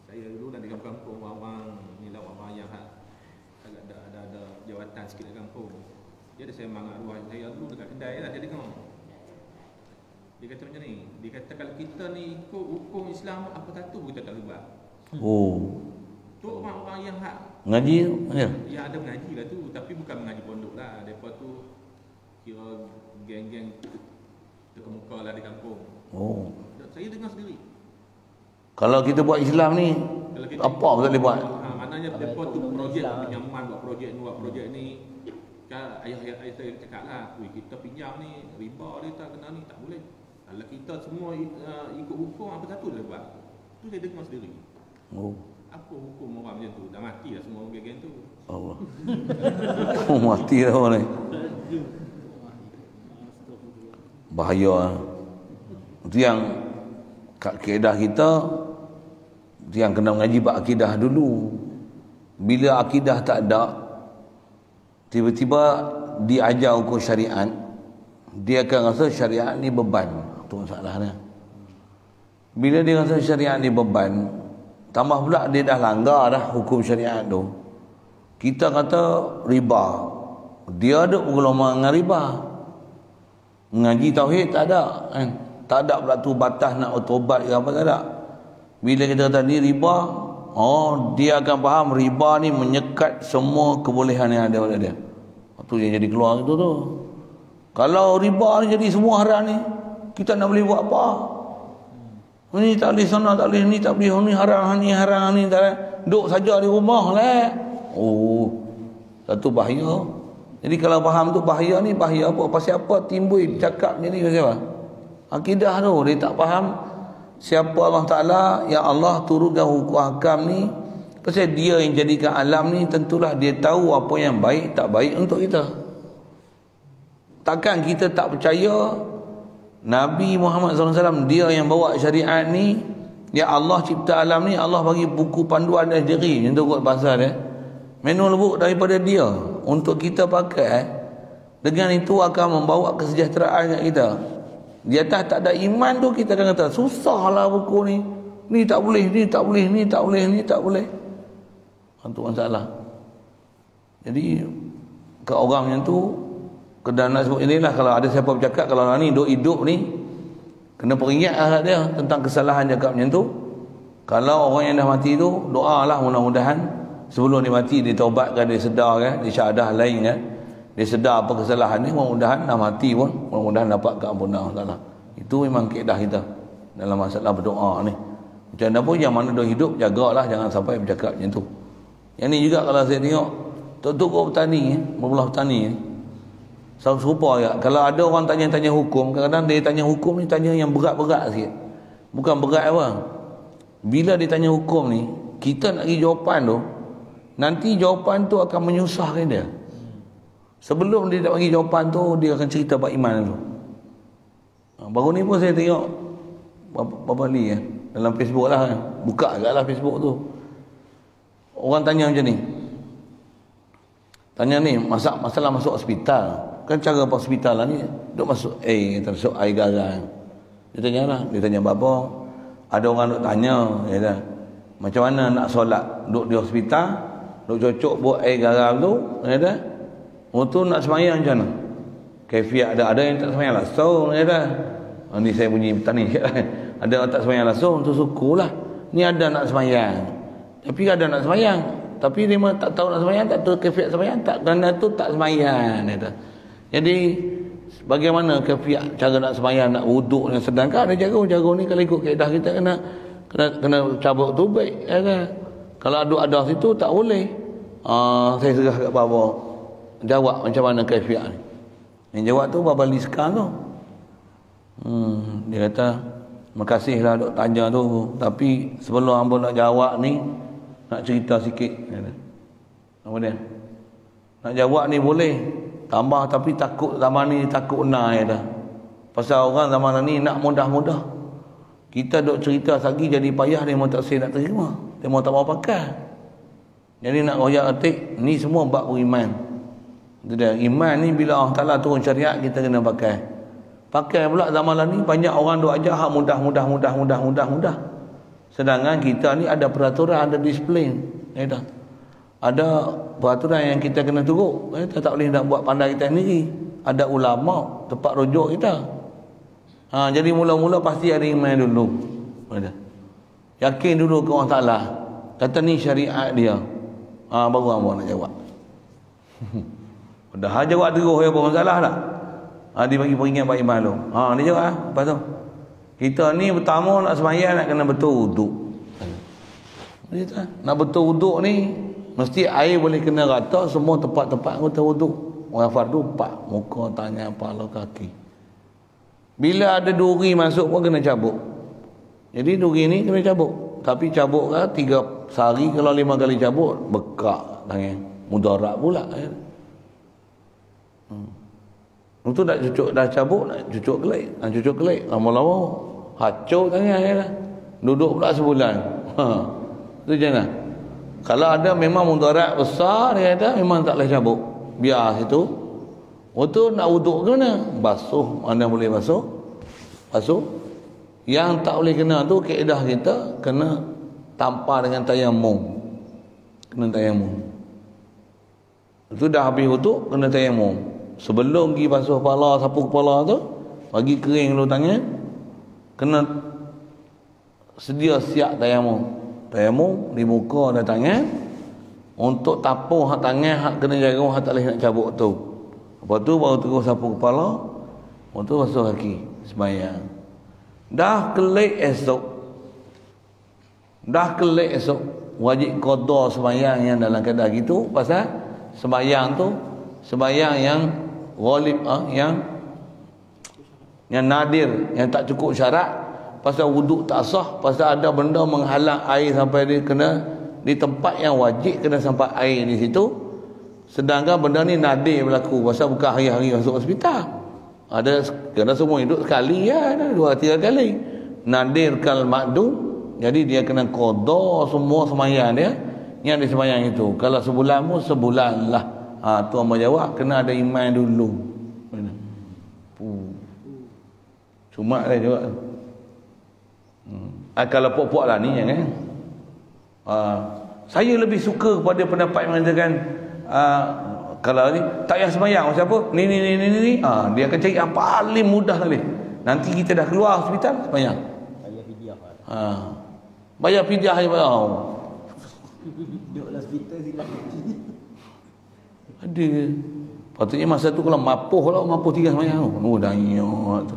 Saya dulu dah di kampung orang ni lah, orang yang ada jawatan sikit di kampung. Dia ada sembang dengan arwah saya dulu dekat kedai lah, dia dengar. Dia kata macam ni, dia kata kalau kita ni ikut hukum Islam, apa satu kita tak lebat. Tu orang-orang yang Ngaji ya? Ya ada mengaji lah tu, tapi bukan mengaji pondok lah. Mereka tu kira geng-geng terkemuka lah di kampung. Saya dengar sendiri. Kalau kita buat Islam ni, apa kita boleh buat? Maknanya mereka tu projek pinjaman, buat projek ni, buat projek ni. Kan ayah saya cakap lah, kita pinjam ni, riba dia tak kena ni, tak boleh. Kalau kita semua ikut hukum, apa satu dia buat. Tu saya dengar sendiri. Apa hukum orang macam tu? Dah mati lah semua orang geng tu. Allah. Mati dah orang ni. Bahaya. Itu yang kat kaedah kita, itu yang kena mengaji bab akidah dulu. Bila akidah tak ada, tiba-tiba diajar hukum syariat, dia akan rasa syariat ni beban. Itu masalahnya. Bila dia rasa syariat ni beban, tambah pula dia dah langgar dah hukum syariat tu. Kita kata riba, dia ada pengalaman dengan riba. Mengaji tauhid tak ada kan? Tak ada pula tu batas nak bertobat ke apa, tak ada. Bila kita kata ni riba, dia akan faham riba ni menyekat semua kebolehan yang ada pada dia. Itu yang jadi keluar itu tu. Kalau riba ni jadi semua haram ni, kita nak boleh buat apa? Ni tak boleh sana, tak boleh ni, tak boleh ni, haram ni, tak boleh. Duduk saja di rumah lah. Oh, satu bahaya. Jadi kalau faham tu bahaya ni, bahaya apa? Pasal apa timbul cakap macam ni, pasal apa? Akidah tu, dia tak faham siapa Allah Ta'ala, yang Allah turunkan hukum hakam ni. Pasal dia yang jadikan alam ni, tentulah dia tahu apa yang baik, tak baik untuk kita. Takkan kita tak percaya Nabi Muhammad SAW, dia yang bawa syariat ni, ya Allah cipta alam ni, Allah bagi buku panduan dari diri, yang tu kot bahasa dia, manual book daripada dia untuk kita pakai. Dengan itu akan membawa kesejahteraan kat kita. Di atas tak ada iman tu, kita akan kata susahlah buku ni, ni tak boleh, ni tak boleh, ni tak boleh, ni tak boleh. Itu masalah. Jadi ke orang yang tu, kena nak sebut inilah, kalau ada siapa bercakap kalau ni hidup ni, kena peringat lah dia tentang kesalahan cakap macam tu. Kalau orang yang dah mati tu, doa lah mudah-mudahan sebelum dia mati dia taubatkan, dia sedar kan, dia syahadah lain kan, dia sedar apa kesalahan ni, mudah-mudahan dah mati pun mudah-mudahan dapat keampunan Allah. Itu memang kaedah kita dalam masalah berdoa ni. Macam mana pun yang mana dah hidup, jagalah jangan sampai bercakap macam tu. Yang ni juga kalau saya tengok tok-tok petani, berbelah petani ni, sama serupa ya. Kalau ada orang tanya-tanya hukum, kadang-kadang dia tanya hukum ni tanya yang berat-berat sikit. Bukan berat apa. Bila dia tanya hukum ni, kita nak bagi jawapan tu, nanti jawapan tu akan menyusahkan dia. Sebelum dia nak bagi jawapan tu, dia akan cerita bab iman dulu. Baru ni pun saya tengok Bapa Li ya, dalam Facebook lah, buka agaklah Facebook tu. Orang tanya macam ni. Tanya ni, masalah masuk hospital. Kan cara apa hospital lah ni, duk masuk masuk air garam. Dia tanya lah, dia tanya bapa. Ada orang duk tanya, ya dah, macam mana nak solat duk di hospital, duk cocok buat air garam tu, ya dah. Untuk nak semayang macam mana? Kaifiat ada yang tak semayang langsung, ya dah. Ni saya bunyi petani. Ada yang tak semayang langsung, tu syukurlah. Ni ada nak semayang, tapi ada nak semayang, tapi dia tak tahu nak semayang, tak tahu kaifiat semayang, tak, kerana tu tak semayang, ya dah. Jadi bagaimana kaifiat cara nak semayang, nak wuduk, sedangkan ada jarum ni kalau ikut kaedah kita kena cabut tu baik, ya kan? Kalau ada situ tak boleh. Saya serah kat bapa jawab macam mana kaifiat ni. Yang jawab tu Bapa Li sekarang tu. Dia kata makasihlah dok tanya tu, tapi sebelum hamba nak jawab ni nak cerita sikit, kata. Apa dia? Nak jawab ni boleh, tambah tapi takut zaman ni takut ya dah. Pasal orang zaman ni nak mudah-mudah. Kita dok cerita lagi jadi payah, dia mau tak saya nak terima. Dia mau tak mau pakai. Jadi nak royak atik ni semua bab beriman. Itu dia. Iman ni bila Allah Ta'ala turun syariat kita kena pakai. Pakai pula zaman ni banyak orang dok ajar hak mudah. Sedangkan kita ni ada peraturan, ada disiplin. Ya dah. Ada peraturan yang kita kena turut. Kita tak boleh nak buat pandai kita sendiri. Ada ulama tempat rujuk kita. Jadi mula-mula pasti ada iman dulu. Yakin dulu ke Allah Ta'ala. Kata ni syariat dia. Baru hamba nak jawab. Dah jawab terus apa masalah tak? Dia bagi peringat bab iman lu. Dia jawab apa tu? Kita ni pertama nak sembahyang nak kena betul wuduk. Nak betul wuduk ni mesti air boleh kena rata semua tempat-tempat anggota wuduk. Orang fardu 4, muka, tangan, kepala, kaki. Bila ada duri masuk pun kena cabut. Jadi duri ni kena cabut. Tapi cabut kan 3 sehari, kalau 5 kali cabut bekak tangan. Mudarat pula. Itu dah cucuk, dah cabut, nak cucuk kelik. Lama-lama hacur tangan lah. Duduk pula sebulan. Itu je lah. Kalau ada memang mudarat besar, dia kata memang tak boleh cabut. Biar situ. Waktu nak wuduk ke mana? Basuh. Mana boleh basuh? Basuh. Yang tak boleh kena tu kaedah kita kena tampar dengan tayamum. Kena tayamum. Itu dah habis wuduk, kena tayamum. Sebelum pergi basuh kepala, sapu kepala tu, bagi kering dulu tangan, kena sedia siap tayamum. Tayamum di muka dan tangan untuk tapuh hak tangan, hak kena jarum, hak tak boleh nak cabut tu. Lepas tu baru terus sapu kepala, lepas tu basuh kaki sembahyang. Dah kelik esok, Dah kelak esok wajib qada sembahyang yang dalam keadaan gitu, pasal sembahyang tu sembahyang yang ghalib, yang nadir, yang tak cukup syarat, pasal wuduk tak sah, pasal ada benda menghalang air sampai dia kena di tempat yang wajib kena sampai air di situ. Sedangkan benda ni nadir berlaku, pasal bukan hari-hari masuk hospital. Ada kena semua hidup sekali ya, 2-3 kali. Nadir kal makdum, jadi dia kena qada semua sembahyang dia yang di sembahyang itu. Kalau sebulan pun sebulan lah. Tu hamba jawab kena ada iman dulu. Cuma dia jawab. Kalau puak-puak lah ni kan. Saya lebih suka kepada pendapat yang mengatakan kalau ni tak payah sembahyang macam apa? Ni. Dia akan cari yang paling mudah kali. Nanti kita dah keluar hospital sembahyang. Bayar fidyah. Bayar fidyah je bayar. Duduk dalam hospital silap. Ada. Patutnya masa tu kalau mapuh 3 sembahyang tu. Dah nyok tu.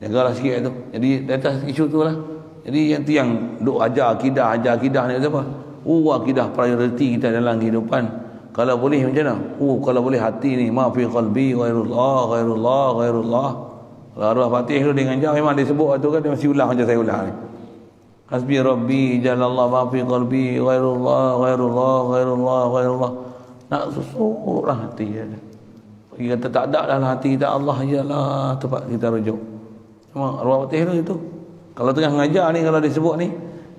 Jagalah sikit tu. Jadi di atas isu tu lah. Jadi yang duk ajar akidah ni apa? Akidah prioriti kita dalam kehidupan. Kalau boleh macam mana? Kalau boleh hati ni, ma fi qalbi ghairullah. Kalau arwah Fatih tu dengan jauh memang dia sebut tu kan, dia masih ulang macam saya ulang ni. Hasbi rabbi jalallah ma fi qalbi ghairullah. Nak susuk lah hati dia. Bagi kata tak ada dalam hati kita, Allah jelah tempat kita rujuk. Memang arwah Fatih tu itu. Kalau tengah mengajar ni, kalau disebut ni,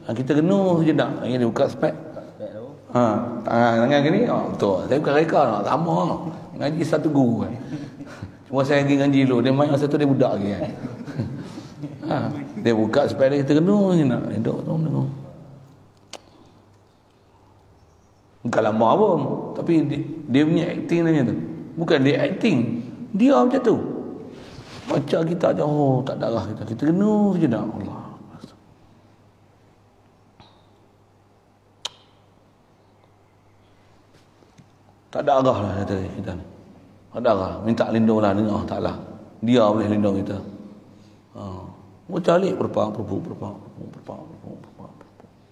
kita genuh je tak. Dia buka spek. Tangan gini, betul. Saya bukan reka tak, sama. Ngaji satu guru kan. Cuma saya pergi ngaji dulu, dia main masa tu dia budak lagi kan. Dia buka spek dia, kita genuh je nak. Dia duduk tu tengok. Bukan lama pun, tapi dia punya acting macam tu. Bukan dia acting, dia macam tu. Macam kita jauh tak darah kita genuh je dah. Allah. Tak ada arah lah kata kita ni. Tak ada arah. Minta lindung lah dengan Allah Ta'ala. Dia boleh lindung kita. Cari berpang.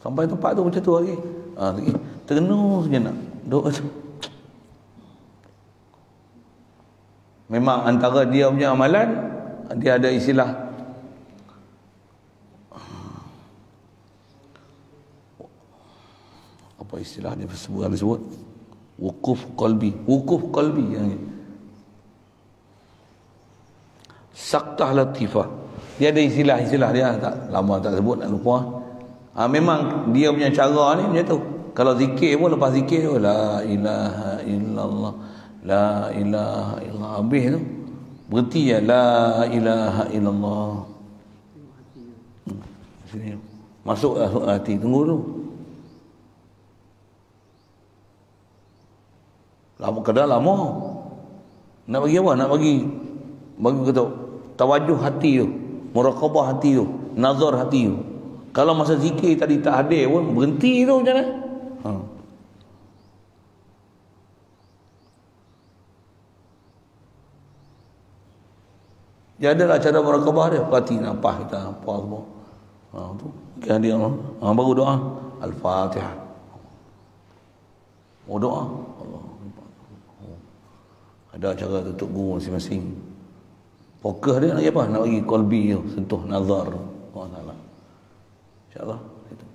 Sampai tempat tu macam tu lagi. Tergenuh je nak. Duduk macam. Memang antara dia punya amalan, dia ada istilah apa istilah dia sebut wukuf qalbi yang ni. Saktah latifah. Dia ada istilah dia, tak lama tak sebut, nak lupa. Memang dia punya cara ni macam tu. Kalau zikir pun, lepas zikir tu la ilaha illallah, la ilaha illallah, habis tu berhenti ya, la ilaha illallah. Sini masuk hati, tunggu dulu. Lama kadang lama. Nak bagi apa? Nak bagi kata tawajuh hati tu, muraqabah hati tu, nazar hati tu. Kalau masa zikir tadi tak hadir pun, berhenti tu macam mana? Dia adalah cara muraqabah dia. Perhati nafas kita apa semua. Tu kan dia baru doa Al-Fatihah. Doa Allah. Ada cara tutup guru masing-masing. Fokus dia nak apa? Nak bagi qalbi tu, sentuh nazar Allah Taala. InsyaAllah itu.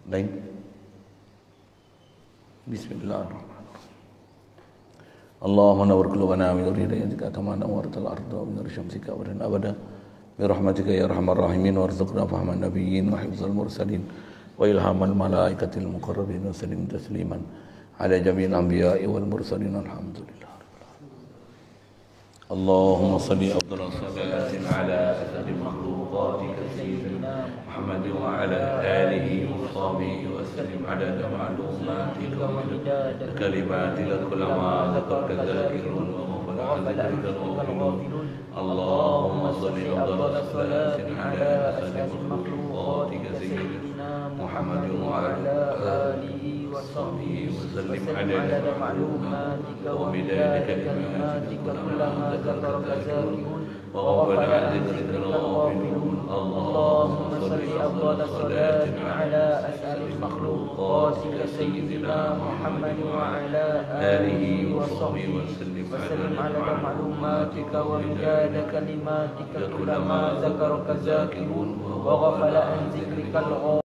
Lain. Bismillahirrahmanirrahim. Allahumma nawwir qulubana min nuri hidayatika kama nawwartal arda min nuri syamsika wa lana abada bi rahmatika ya arhamar rahimin warzuqna fahman nabiyyin wa hifdzal mursalin wa ilhamal malaikatil muqarrabin wa sallim tasliman ala jami'il anbiya'i wal mursalin alhamdulillah. اللهم صل أفضل صلاة على أسد مخلوقاتك سيدنا محمد وعلى آله وصحبه وسلم عدد معلوماتك ومداد كلماتك كلما ذكرك الذاكرون وغفل عن ذكرك الغافلون. اللهم صل أفضل صلاة على أسد مخلوقاتك سيدنا محمد وعلى آله وصحبه وصحبه وسلم وسلم عدد معلوماتك ومداد كلماتك كلما ذكرك ذاكرون وغفل عن ذكرك الغافلون. اللهم صل أفضل صلاة على أسأل مخلوقاتك سيدنا محمد وعلى آله وصحبه وسلم عدد معلوماتك ومداد كلماتك كلما ذكرك ذاكرون وغفل عن ذكرك الغافلون.